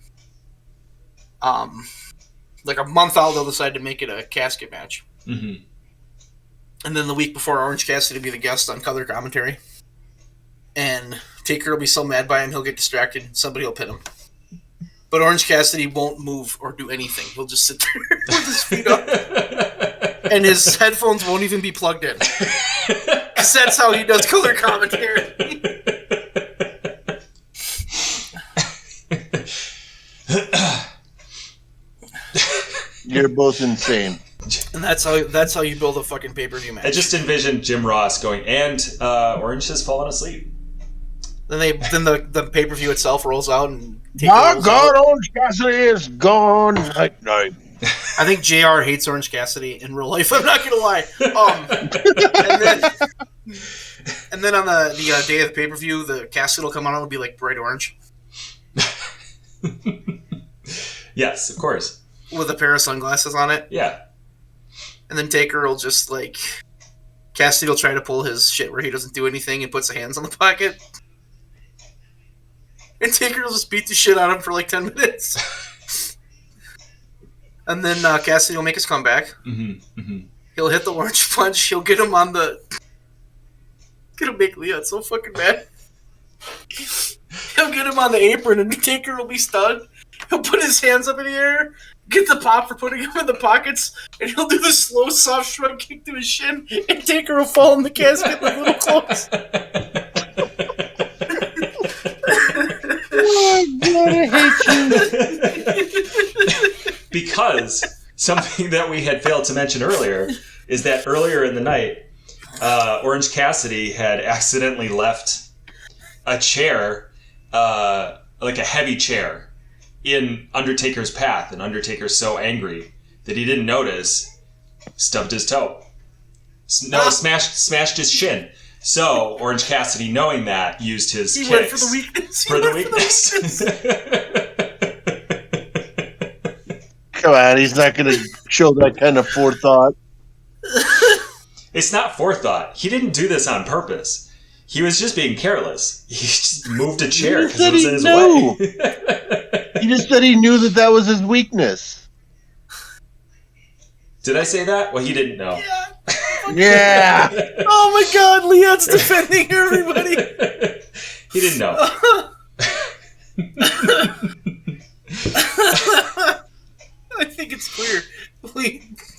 Like a month out, they'll decide to make it a casket match. Mm-hmm. And then the week before, Orange Cassidy will be the guest on color commentary. And Taker will be so mad by him, he'll get distracted, and somebody will pin him. But Orange Cassidy won't move or do anything. He'll just sit there with his feet up. And his headphones won't even be plugged in. Because that's how he does color commentary. You're both insane. And that's how you build a fucking pay-per-view match. I just envisioned Jim Ross going, and Orange has fallen asleep. Then the pay-per-view itself rolls out and my God, Orange Cassidy is gone. Night. I think JR hates Orange Cassidy in real life. I'm not gonna lie. And then on the day of the pay-per-view, the casket will come on and it'll be like bright orange. Yes, of course. With a pair of sunglasses on it. Yeah. And then Taker will just, like... Cassidy will try to pull his shit where he doesn't do anything and puts his hands on the pocket. And Taker will just beat the shit out of him for like 10 minutes. And then Cassidy will make his comeback. Mm-hmm. Mm-hmm. He'll hit the orange punch. He'll get him on the... Gonna make Leon so fucking mad. He'll get him on the apron and Taker will be stunned. He'll put his hands up in the air, get the pop for putting him in the pockets, and he'll do the slow, soft shrug kick to his shin, and Taker will fall in the casket with little clothes. Oh, God, I hate you. Because something that we had failed to mention earlier is that earlier in the night, Orange Cassidy had accidentally left a chair, like a heavy chair, in Undertaker's path, and Undertaker's so angry that he didn't notice, stubbed his toe. Smashed his shin. So Orange Cassidy, knowing that, used his kicks went for the weakness. For the weakness. Come on, he's not going to show that kind of forethought. It's not forethought. He didn't do this on purpose. He was just being careless. He just moved a chair because it was in his way. He just said he knew that was his weakness. Did I say that? Well, he didn't know. Yeah. Oh my God, Leon's defending everybody. He didn't know. I think it's clear.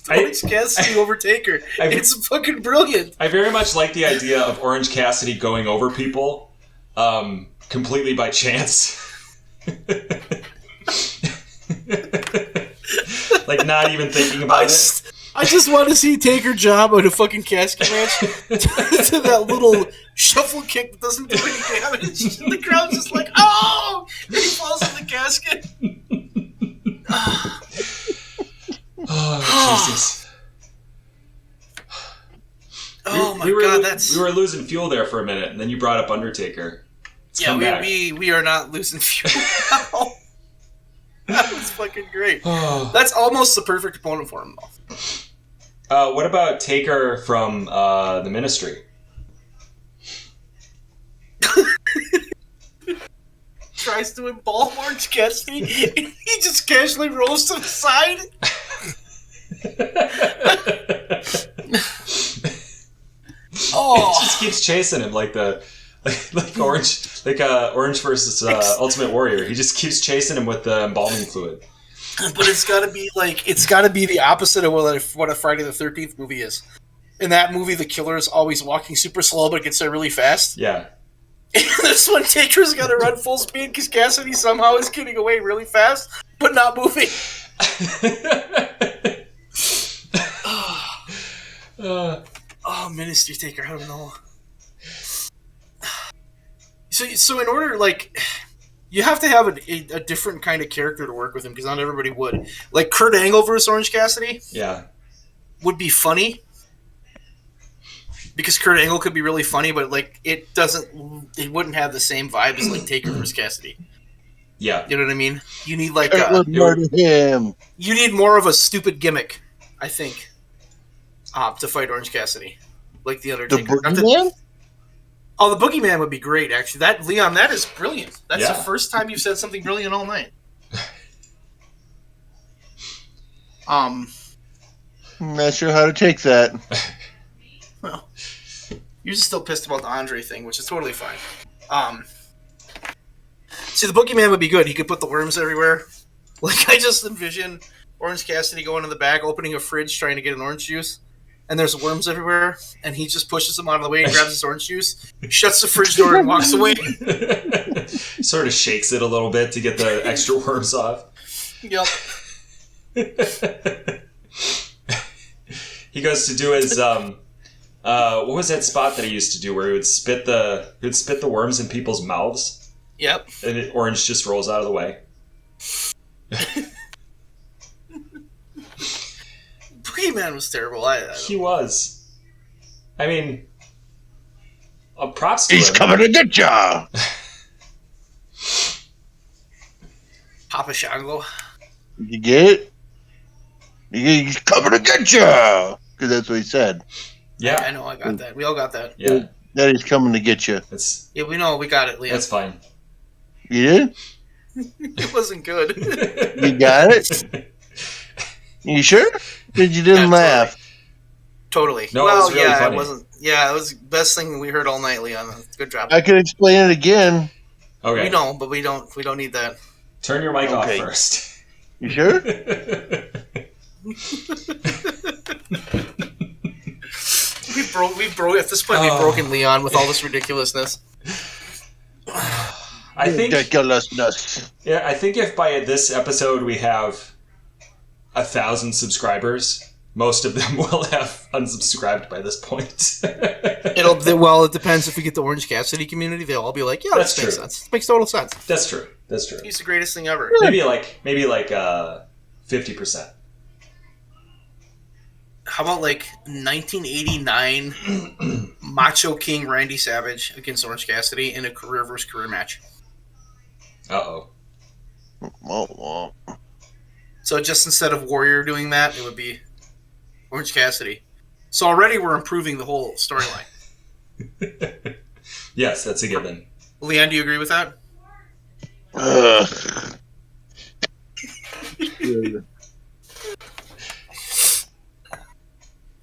Orange Cassidy over Taker. It's fucking brilliant. I very much like the idea of Orange Cassidy going over people completely by chance. Like, not even thinking about it. I just want to see Taker job on a fucking casket match to that little shuffle kick that doesn't do any damage. And the crowd's just like, oh! And he falls in the casket. Oh, Jesus. Oh my God, we were losing fuel there for a minute, and then you brought up Undertaker. We are not losing fuel now. That was fucking great. That's almost the perfect opponent for him, though. What about Taker from the Ministry? Tries to embalm Orange Cassidy, and he just casually rolls to the side. It just keeps chasing him like Orange versus Ultimate Warrior. He just keeps chasing him with the embalming fluid. But it's got to be the opposite of what a Friday the 13th movie is. In that movie, the killer is always walking super slow, but gets there really fast. Yeah. And this one, Taker's got to run full speed because Cassidy somehow is getting away really fast, but not moving. Oh, Ministry Taker, I don't know. So in order, like, you have to have a different kind of character to work with him because not everybody would. Like Kurt Angle versus Orange Cassidy, would be funny because Kurt Angle could be really funny, but like it wouldn't have the same vibe as like Taker versus Cassidy. Yeah, you know what I mean. You need like him. You need more of a stupid gimmick, I think, to fight Orange Cassidy, like the Undertaker. The Boogeyman? Oh, the Boogeyman would be great, actually. That Leon, that is brilliant. That's the first time you've said something brilliant all night. I'm not sure how to take that. Well, you're just still pissed about the Andre thing, which is totally fine. See, the Boogeyman would be good. He could put the worms everywhere. Like, I just envision Orange Cassidy going in the back, opening a fridge, trying to get an orange juice, and there's worms everywhere, and he just pushes them out of the way and grabs his orange juice, shuts the fridge door, and walks away. Sort of shakes it a little bit to get the extra worms off. Yep. He goes to do his what was that spot that he used to do where he would spit the worms in people's mouths? Yep. And Orange just rolls out of the way. Boogeyman was terrible. He was. I mean, props to He's him. coming to get ya! Papa Shango. You get it? He's coming to get ya! Because that's what he said. Yeah. I know, I got that. We all got that. Yeah. That he's coming to get you. Yeah, we know. We got it, Leon. That's fine. You did? It wasn't good. You got it? You sure? Because you didn't laugh. Totally. No, well, it was really funny. it wasn't. Yeah, it was the best thing we heard all night, Leon. Good job. I can explain it again. Okay. We know, but we don't need that. Turn your mic off first. You sure? We've broke at this point. We've broken Leon with all this ridiculousness. I think ridiculousness. Yeah, I think if by this episode we have 1,000 subscribers, most of them will have unsubscribed by this point. It depends if we get the Orange Cassidy community. They'll all be like, "Yeah, That's that makes true. sense. It makes total sense." That's true. He's the greatest thing ever. Maybe like 50%. How about like 1989 Macho King Randy Savage against Orange Cassidy in a career versus career match? Uh-oh. Oh. So just instead of Warrior doing that, it would be Orange Cassidy. So already we're improving the whole storyline. Yes, that's a given. Leon, do you agree with that?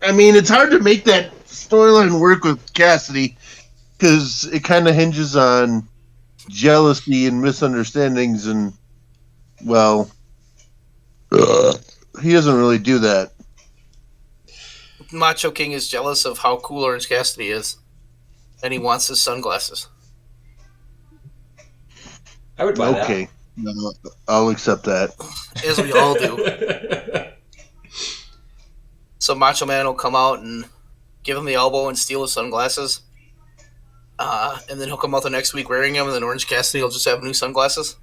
I mean, it's hard to make that storyline work with Cassidy because it kind of hinges on jealousy and misunderstandings, and well, he doesn't really do that. Macho King is jealous of how cool Orange Cassidy is, and he wants his sunglasses. I would buy that. Okay, no, I'll accept that. As we all do. So Macho Man will come out and give him the elbow and steal his sunglasses. And then he'll come out the next week wearing them, and then Orange Cassidy will just have new sunglasses.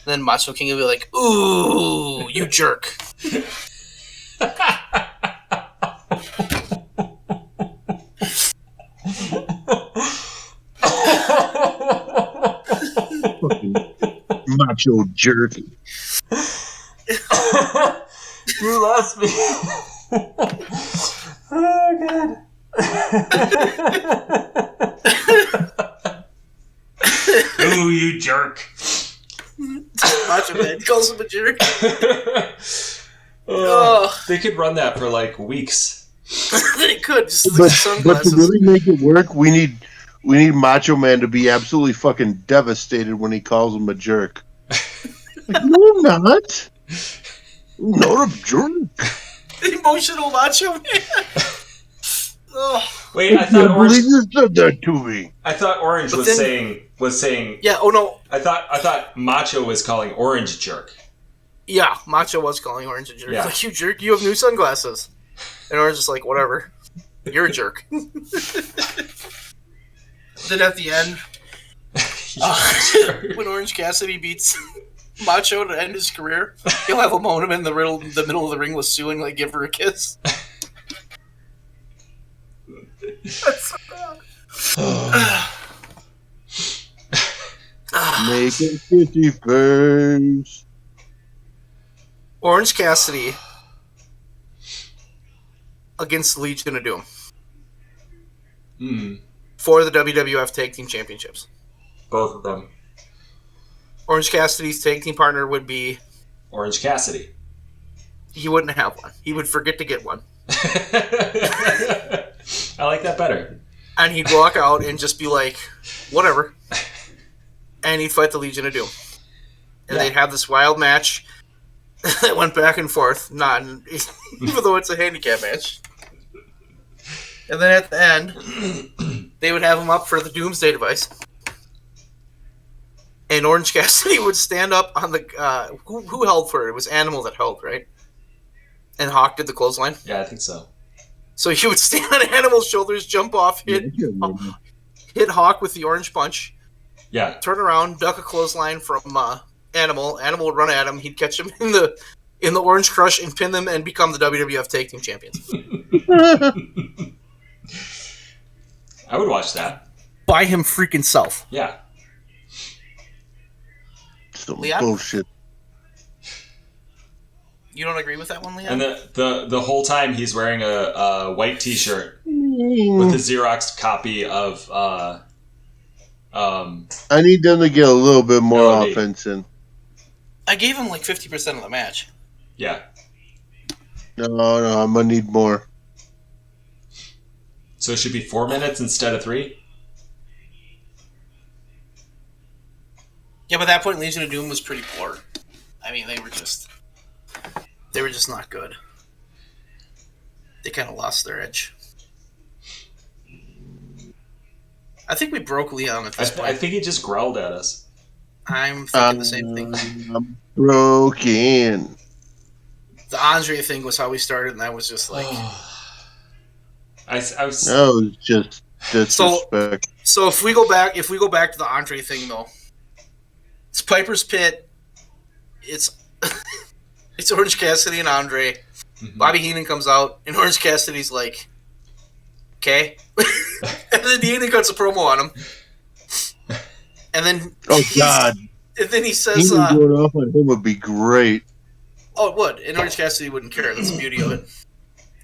And then Macho King will be like, "Ooh, you jerk." Macho jerk. You lost me. Oh, God. Ooh, you jerk. Macho Man calls him a jerk. They could run that for like weeks. They could. Just But sunglasses. to really make it work, we need Macho Man to be absolutely fucking devastated when he calls him a jerk. Like, no, I'm not. I'm not a jerk. Emotional Macho Man. Wait, I thought Orange. You said that to me. I thought Orange was saying. Yeah. Oh no. I thought Macho was calling Orange a jerk. Yeah, Macho was calling Orange a jerk. Yeah. Like, you jerk, you have new sunglasses. And Orange is like, whatever. You're a jerk. Then at the end, When Orange Cassidy beats Macho to end his career, he'll have a moment in the middle of the ring with Sue and like give her a kiss. That's so bad. Make it 51st. Orange Cassidy against the Legion of Doom for the WWF Tag Team Championships. Both of them. Orange Cassidy's tag team partner would be Orange Cassidy. He wouldn't have one. He would forget to get one. I like that better. And he'd walk out and just be like, whatever. And he'd fight the Legion of Doom. And they'd have this wild match that went back and forth, even though it's a handicap match. And then at the end, they would have him up for the Doomsday Device. And Orange Cassidy would stand up on the... who held for it? It was Animal that held, right? And Hawk did the clothesline? Yeah, I think so. So he would stand on Animal's shoulders, jump off, hit Hawk with the orange punch. Yeah. Turn around, duck a clothesline from Animal. Animal would run at him. He'd catch him in the Orange Crush and pin them and become the WWF Tag Team Champions. I would watch that. By him freaking self. Yeah. Some bullshit. You don't agree with that one, Leon? And the whole time he's wearing a white T-shirt with a Xerox copy of. I need them to get a little bit more offense in. I gave him like 50% of the match. Yeah. No, I'm gonna need more. So it should be 4 minutes instead of 3? Yeah, but at that point, Legion of Doom was pretty poor. I mean, they were just not good. They kind of lost their edge. I think we broke Leon at this point. I think he just growled at us. I'm thinking the same thing. I'm broken. The Andre thing was how we started, and that was just like... I was... That was just disrespect. So if we go back to the Andre thing, though, it's Piper's Pit. It's it's Orange Cassidy and Andre. Mm-hmm. Bobby Heenan comes out, and Orange Cassidy's like, okay. And then Heenan cuts a promo on him. And then... Oh, God. And then he says... Heenan going off on him would be great. Oh, it would. And Orange Cassidy wouldn't care. That's the beauty of it.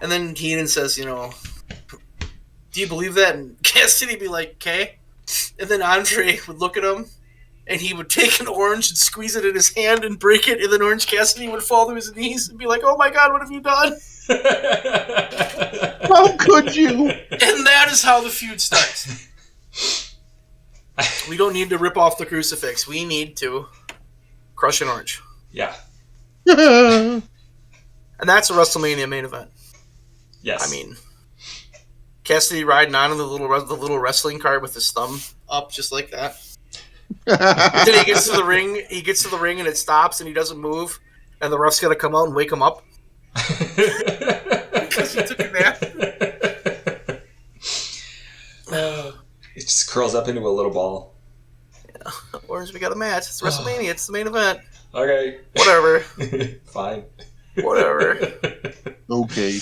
And then Heenan says, do you believe that? And Cassidy would be like, okay. And then Andre would look at him, and he would take an orange and squeeze it in his hand and break it, and then Orange Cassidy would fall to his knees and be like, oh my God, what have you done? How could you? And that is how the feud starts. We don't need to rip off the crucifix. We need to crush an orange. Yeah. And that's a WrestleMania main event. Yes. I mean, Cassidy riding on in the little wrestling cart with his thumb up just like that. Then he gets to the ring and it stops and he doesn't move and the ref's got to come out and wake him up. Because he took a nap. It just curls up into a little ball. Yeah. Orange, we got a match. It's WrestleMania. It's the main event. Okay. Whatever. Fine. Whatever. Okay.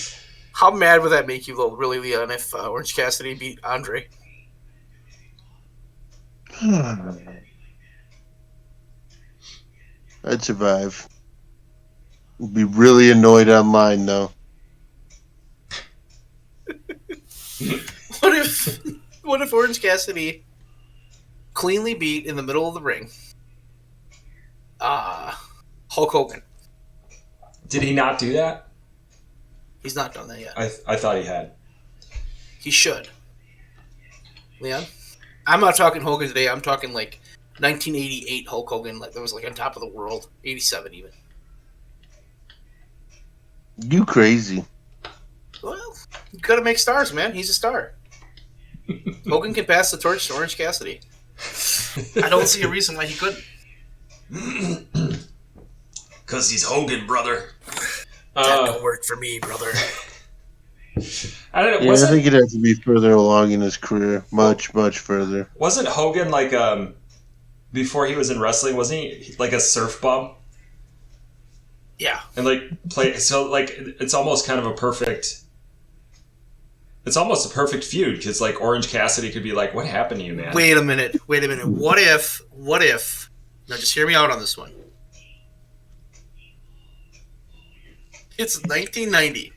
How mad would that make you, though, really, Leon, if Orange Cassidy beat Andre? I'd survive. Be really annoyed online, though. What if Orange Cassidy cleanly beat in the middle of the ring Hulk Hogan? Did he not do that? He's not done that yet. I thought he had. He should. Leon? I'm not talking Hogan today. I'm talking like 1988 Hulk Hogan. Like that was like on top of the world. 87 even. You crazy. Well, you gotta make stars, man. He's a star. Hogan can pass the torch to Orange Cassidy. I don't see a reason why he couldn't. Because he's Hogan, brother. That don't work for me, brother. I don't know. Yeah, I think he'd have to be further along in his career. Much, much further. Wasn't Hogan like before he was in wrestling? Wasn't he like a surf bum? Yeah. And like it's almost kind of a perfect. It's almost a perfect feud because like Orange Cassidy could be like, "What happened to you, man?" Wait a minute. What if? Now, just hear me out on this one. It's 1990.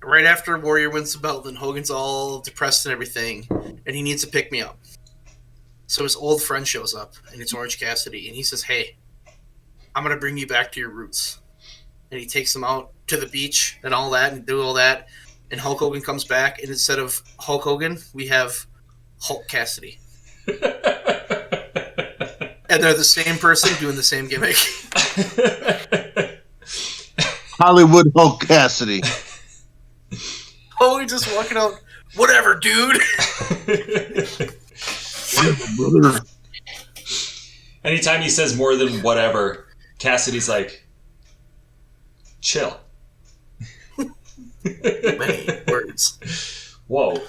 Right after Warrior wins the belt, and Hogan's all depressed and everything, and he needs to pick me up. So his old friend shows up, and it's Orange Cassidy, and he says, "Hey, I'm going to bring you back to your roots." And he takes him out to the beach and all that, and do all that. And Hulk Hogan comes back, and instead of Hulk Hogan, we have Hulk Cassidy. And they're the same person doing the same gimmick. Hollywood Hulk Cassidy. Hogan just walking out, whatever, dude. Whatever, brother. Anytime he says more than whatever, Cassidy's like, chill. Many words. Whoa.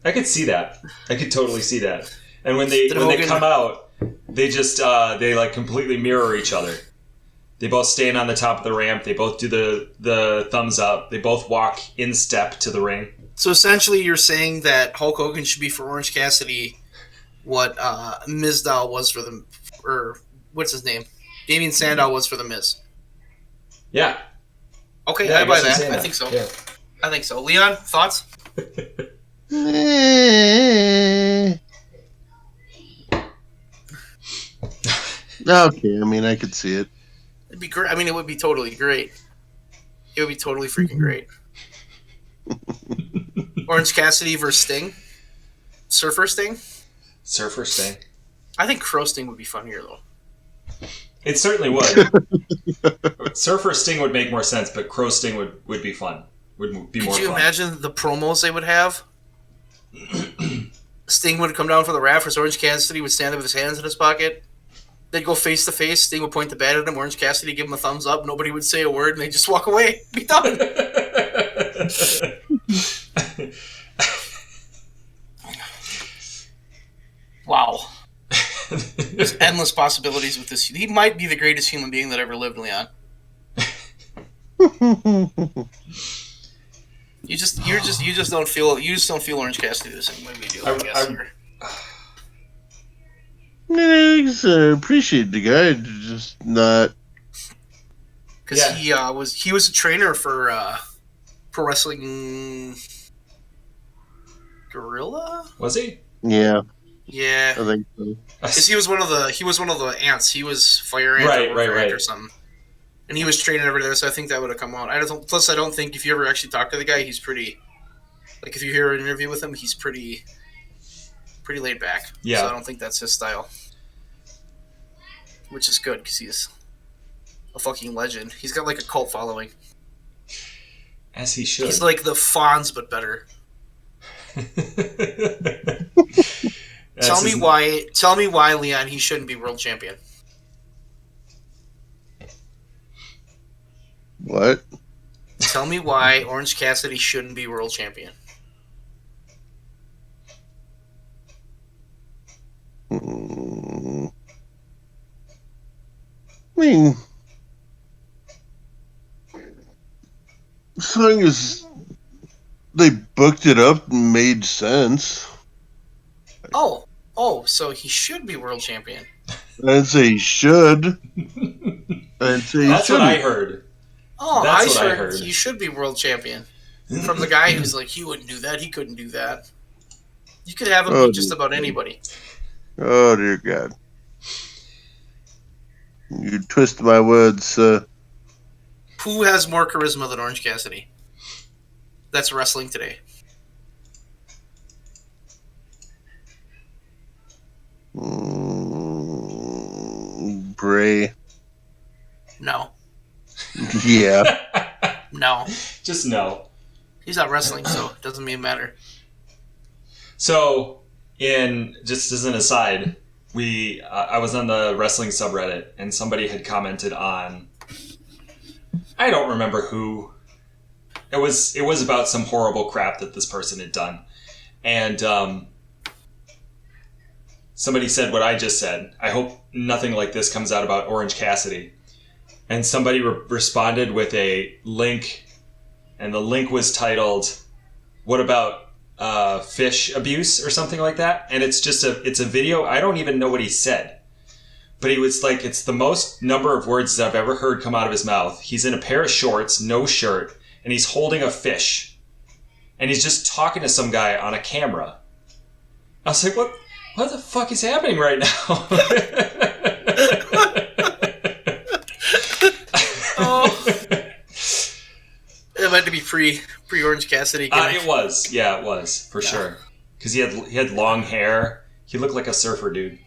I could see that. I could totally see that. And when they come out, they just they like completely mirror each other. They both stand on the top of the ramp. They both do the thumbs up. They both walk in step to the ring. So essentially, you're saying that Hulk Hogan should be for Orange Cassidy what Mizdow was for the, or what's his name? Damien Sandow was for the Miz. Yeah. Okay, Yeah, I buy guess that. I'm I think so. Yeah. I think so. Leon, thoughts? Okay, I mean, I could see it. It'd be great. I mean, it would be totally great. It would be totally freaking great. Orange Cassidy versus Sting. Surfer Sting. Surfer Sting. I think Crow Sting would be funnier though. It certainly would. Surfer Sting would make more sense, but Crow Sting would be fun. Would be more fun. Could you imagine the promos they would have? Sting would come down from the rafters. Orange Cassidy would stand up with his hands in his pocket. They'd go face to face. Sting would point the bat at him. Orange Cassidy give him a thumbs up. Nobody would say a word, and they just walk away. Be done. Wow. There's endless possibilities with this. He might be the greatest human being that ever lived, Leon. You just don't feel Orange Cassidy the same way we do. I guess. I appreciate the guy, just not. Because he was a trainer for Pro Wrestling Gorilla. Was he? Yeah. Yeah. I think so. Because he was one of the ants. He was Fire Ant right. or something. And he was training over there, so I think that would have come out. I don't think if you ever actually talk to the guy, he's pretty. Like if you hear an interview with him, he's pretty laid back. Yeah. So I don't think that's his style. Which is good because he's a fucking legend. He's got like a cult following. As he should. He's like the Fonz, but better. Tell me why, Leon, he shouldn't be world champion. What? Tell me why Orange Cassidy shouldn't be world champion. I mean, as long as they booked it up and made sense. So he should be world champion. I didn't say he should. I didn't say he That's what I shouldn't. heard. I heard he should be world champion. From the guy who's like, he wouldn't do that, he couldn't do that. You could have him beat just about anybody. Oh, dear God. You twist my words, Who has more charisma than Orange Cassidy? That's wrestling today. Bray. No. Yeah. No. Just no. He's not wrestling, so it doesn't even matter. So, just as an aside, I was on the wrestling subreddit, and somebody had commented on, I don't remember who. It was about some horrible crap that this person had done, and somebody said what I just said. I hope nothing like this comes out about Orange Cassidy. And somebody responded with a link, and the link was titled, "What about fish abuse?" or something like that. And it's a video. I don't even know what he said. But he was like, it's the most number of words that I've ever heard come out of his mouth. He's in a pair of shorts, no shirt, and he's holding a fish. And he's just talking to some guy on a camera. I was like, what the fuck is happening right now? Oh. It had to be pre-Orange Cassidy. It was. Yeah, it was. For sure. Because he had long hair. He looked like a surfer dude.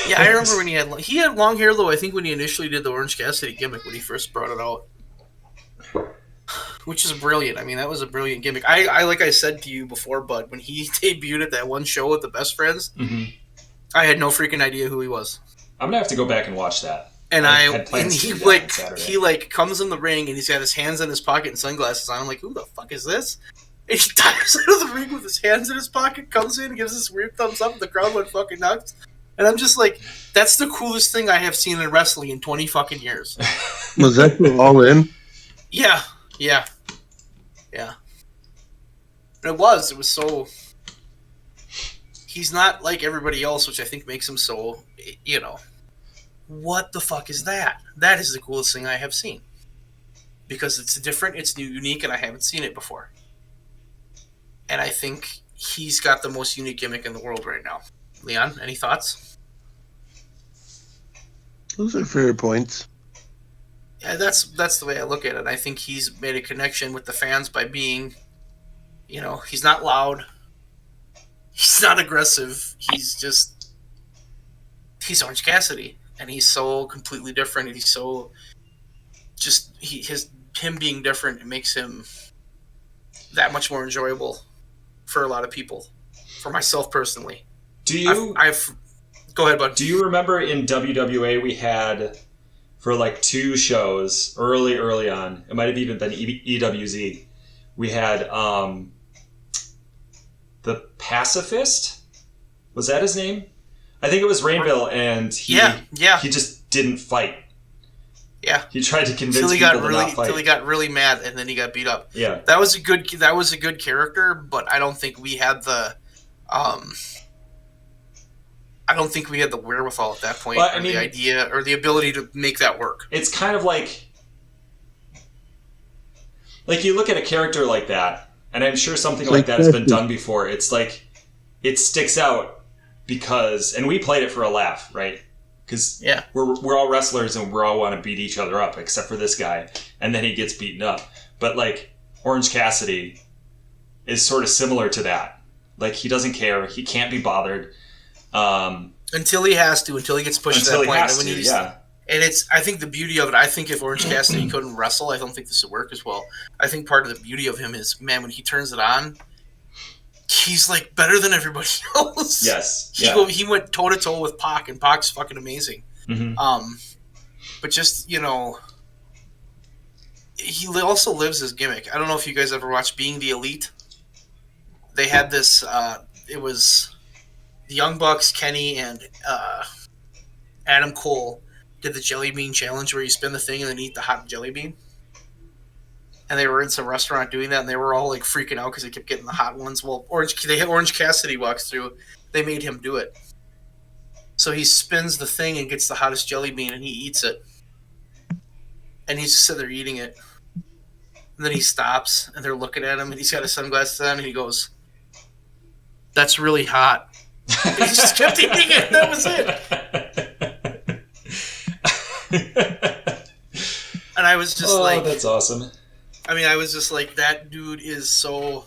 Yeah, I remember when he had long hair, though, I think when he initially did the Orange Cassidy gimmick, when he first brought it out. Which is brilliant. I mean, that was a brilliant gimmick. I like I said to you before, Bud, when he debuted at that one show with the Best Friends, I had no freaking idea who he was. I'm going to have to go back and watch that. And he comes in the ring and he's got his hands in his pocket and sunglasses on. I'm like, who the fuck is this? And he dives out of the ring with his hands in his pocket, comes in, gives this weird thumbs up, and the crowd went fucking nuts. And I'm just like, that's the coolest thing I have seen in wrestling in 20 fucking years. Was that All In? Yeah. And it was so... He's not like everybody else, which I think makes him so, what the fuck is that? That is the coolest thing I have seen. Because it's different, it's new, unique, and I haven't seen it before. And I think he's got the most unique gimmick in the world right now. Leon, any thoughts? Those are fair points. Yeah, that's the way I look at it. I think he's made a connection with the fans by being, he's not loud. He's not aggressive. He's Orange Cassidy. And he's so completely different. And he's so him being different, it makes him that much more enjoyable for a lot of people. For myself personally. Do you... Go ahead, bud. Do you remember in WWA we had, for like 2 shows, early on, it might have even been EWZ, we had the Pacifist? Was that his name? I think it was Rainville, and he just didn't fight. Yeah. He tried to convince people to not fight. Until he got really mad, and then he got beat up. Yeah. That was a good character, but I don't think we had the... I don't think we had the wherewithal at that point, the idea or the ability to make that work. It's kind of like you look at a character like that, and I'm sure something like that has been done before. It's like it sticks out because, and we played it for a laugh, right? Because we're all wrestlers and we all want to beat each other up, except for this guy, and then he gets beaten up. But like Orange Cassidy is sort of similar to that. Like he doesn't care, he can't be bothered. Until he has to, until he gets pushed to that point. And I think the beauty of it, I think if Orange Cassidy couldn't wrestle, I don't think this would work as well. I think part of the beauty of him is, man, when he turns it on, he's like better than everybody else. Yes. He went toe to toe with Pac, and Pac's fucking amazing. Mm-hmm. But just, he also lives his gimmick. I don't know if you guys ever watched Being the Elite. They had this, it was the Young Bucks, Kenny, and Adam Cole did the Jelly Bean Challenge where you spin the thing and then eat the hot jelly bean. And they were in some restaurant doing that, and they were all like freaking out because they kept getting the hot ones. Well, Orange Cassidy walks through. They made him do it. So he spins the thing and gets the hottest jelly bean, and he eats it. And he's just sitting there eating it. And then he stops, and they're looking at him, and he's got his sunglasses on, and he goes, "That's really hot." And he just kept eating it, and that was it. And I was just like... that's awesome. I mean, I was just like, that dude is so...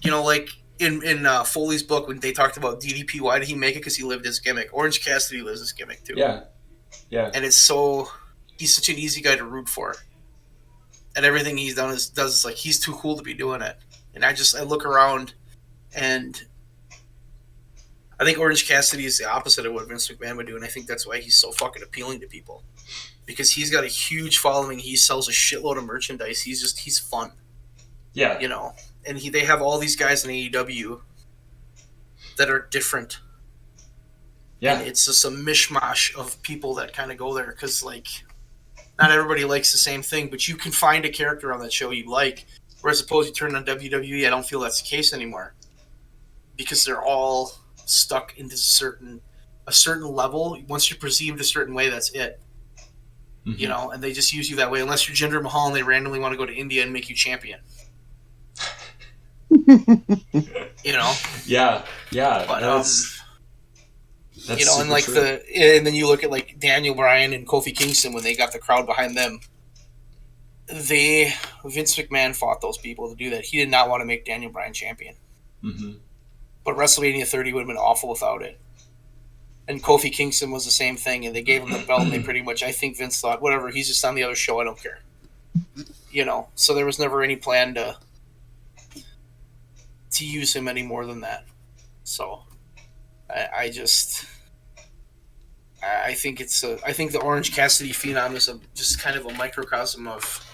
like in Foley's book, when they talked about DDP, why did he make it? Because he lived his gimmick. Orange Cassidy lives his gimmick, too. Yeah. And it's so... He's such an easy guy to root for. And everything he's done does like, he's too cool to be doing it. And I look around, and I think Orange Cassidy is the opposite of what Vince McMahon would do, and I think that's why he's so fucking appealing to people. Because he's got a huge following, he sells a shitload of merchandise, he's fun. Yeah. And they have all these guys in AEW that are different. Yeah. And it's just a mishmash of people that kind of go there because, like, not everybody likes the same thing, but you can find a character on that show you like. Whereas suppose you turn on WWE, I don't feel that's the case anymore because they're all stuck into a certain level. Once you're perceived a certain way, that's it. Mm-hmm. You know, and they just use you that way unless you're Jinder Mahal and they randomly want to go to India and make you champion. You know? Yeah. But, that's you know, and like true. and then you look at like Daniel Bryan and Kofi Kingston when they got the crowd behind them. Vince McMahon fought those people to do that. He did not want to make Daniel Bryan champion. Mm-hmm. But WrestleMania 30 would have been awful without it. And Kofi Kingston was the same thing, and they gave him the belt, and they pretty much, I think Vince thought, whatever, he's just on the other show, I don't care. You know, so there was never any plan to use him any more than that. So, I think I think the Orange Cassidy phenom is just kind of a microcosm of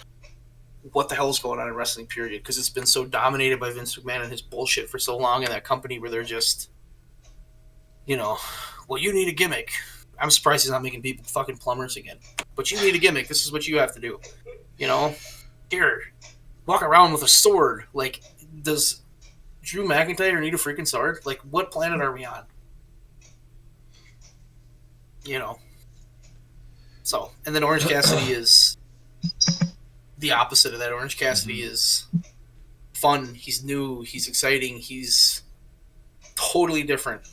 what the hell is going on in wrestling, period, because it's been so dominated by Vince McMahon and his bullshit for so long in that company where they're just, you know, well, you need a gimmick. I'm surprised he's not making people fucking plumbers again. But you need a gimmick. This is what you have to do. You know? Here, walk around with a sword. Like, does Drew McIntyre need a freaking sword? Like, what planet are we on? You know? So, and then Orange Cassidy is the opposite of that. Orange Cassidy is fun. He's new. He's exciting. He's totally different.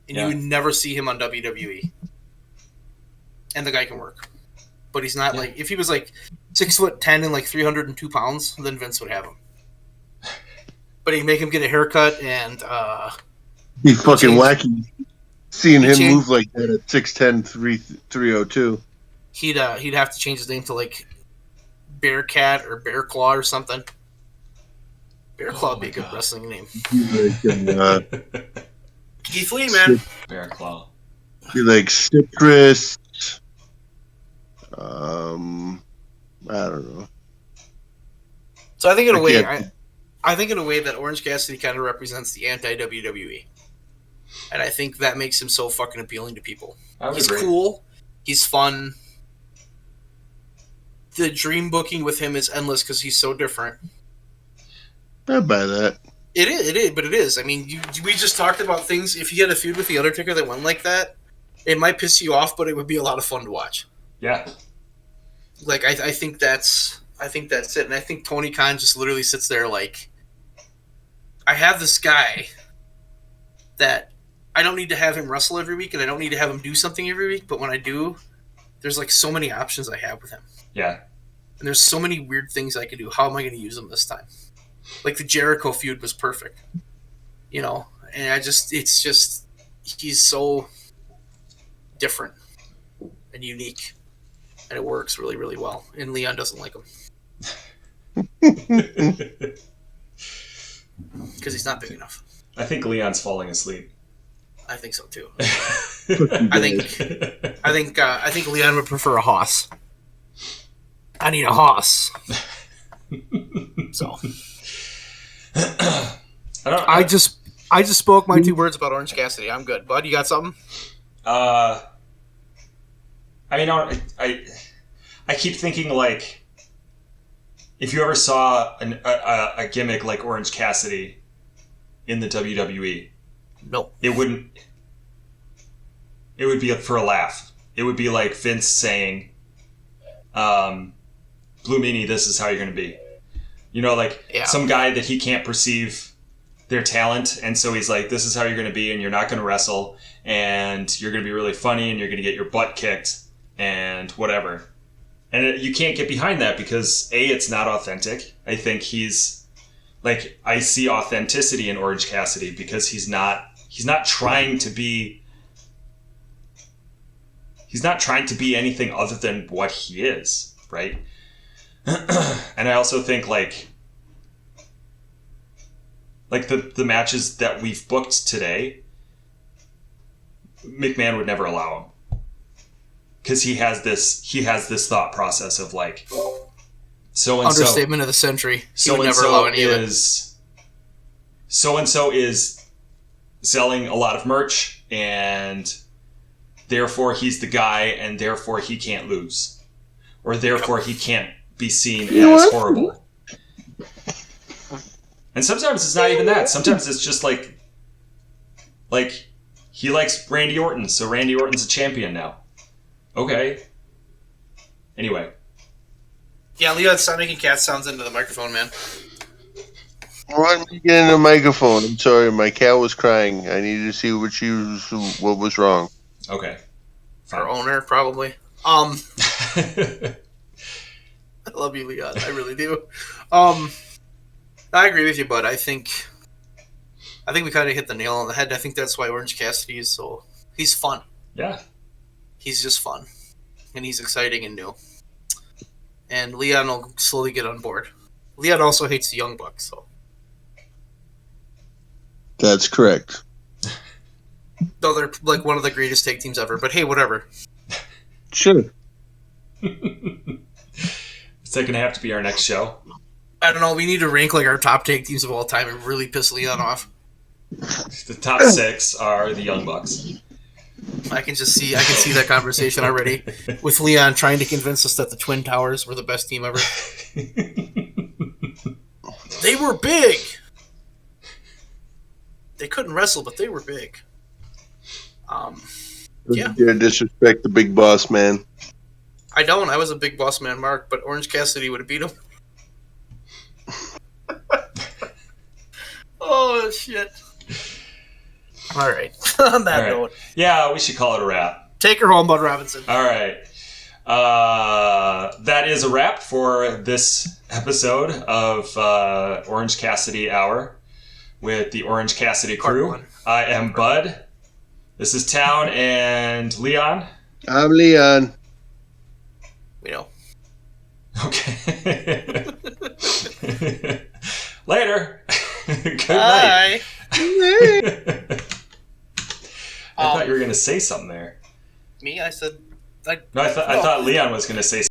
And you would never see him on WWE. And the guy can work. But he's not like, if he was like 6'10" and like 302 pounds, then Vince would have him. But he'd make him get a haircut and he's fucking wacky. Seeing him move like that at 6'10", 302. He'd have to change his name to like Bearcat or Bear Claw or something. Bear Claw would be a good wrestling name. Keith Lee, man. Bear Claw. Be like Citrus. I don't know. So I think in a way, I think in a way that Orange Cassidy kind of represents the anti-WWE, and I think that makes him so fucking appealing to people. He's cool. He's fun. The dream booking with him is endless because he's so different. I buy that. It is. I mean, we just talked about things. If he had a feud with the Undertaker that went like that, it might piss you off, but it would be a lot of fun to watch. Yeah. Like I think that's it, and I think Tony Khan just literally sits there like, I have this guy that I don't need to have him wrestle every week, and I don't need to have him do something every week, but when I do, there's like so many options I have with him. Yeah. And there's so many weird things I could do. How am I going to use them this time? Like the Jericho feud was perfect, you know. And he's so different and unique, and it works really, really well. And Leon doesn't like him because he's not big enough. I think Leon's falling asleep. I think so too. I think Leon would prefer a hoss. I need a hoss. So. I just spoke my 2 words about Orange Cassidy. I'm good. Bud, you got something? I mean, I keep thinking, like, if you ever saw a gimmick like Orange Cassidy in the WWE, no, it would be for a laugh. It would be like Vince saying, Blue Meanie, this is how you're going to be. You know, like some guy that he can't perceive their talent, and so he's like, this is how you're going to be, and you're not going to wrestle, and you're going to be really funny, and you're going to get your butt kicked, and whatever. And you can't get behind that because, A, it's not authentic. I think I see authenticity in Orange Cassidy because he's not trying to be anything other than what he is, right? And I also think like the matches that we've booked today, McMahon would never allow him because he has this thought process of like so and so understatement of the century. He would never allow any of it. So and so is selling a lot of merch, and therefore he's the guy, and therefore he can't lose. Or therefore he can't be seen as horrible. And sometimes it's not even that. Sometimes it's just like he likes Randy Orton, so Randy Orton's a champion now. Okay. Anyway. Yeah, Leon, stop making cat sounds into the microphone, man. Let me get in the microphone. I'm sorry, my cat was crying. I needed to see what was wrong. Okay. Our owner, probably. I love you, Leon. I really do. I agree with you, bud. I think we kind of hit the nail on the head. I think that's why Orange Cassidy is so... He's fun. Yeah. He's just fun. And he's exciting and new. And Leon will slowly get on board. Leon also hates the Young Bucks, so... That's correct. Though they're like one of the greatest tag teams ever. But hey, whatever. Sure. Is that going to have to be our next show? I don't know. We need to rank like our top tag teams of all time and really piss Leon off. The top 6 are the Young Bucks. I can see that conversation already with Leon trying to convince us that the Twin Towers were the best team ever. They were big. They couldn't wrestle, but they were big. Yeah. You disrespect the big boss man. I don't. I was a big boss man, Mark, but Orange Cassidy would have beat him. Oh, shit. All right. On that note. Yeah, we should call it a wrap. Take her home, Bud Robinson. All right. That is a wrap for this episode of Orange Cassidy Hour with the Orange Cassidy crew. I am Bud. This is Town and Leon. I'm Leon. We know. Okay. Later. Good Bye. night. I thought you were going to say something there. Me? I said... I thought Leon was going to say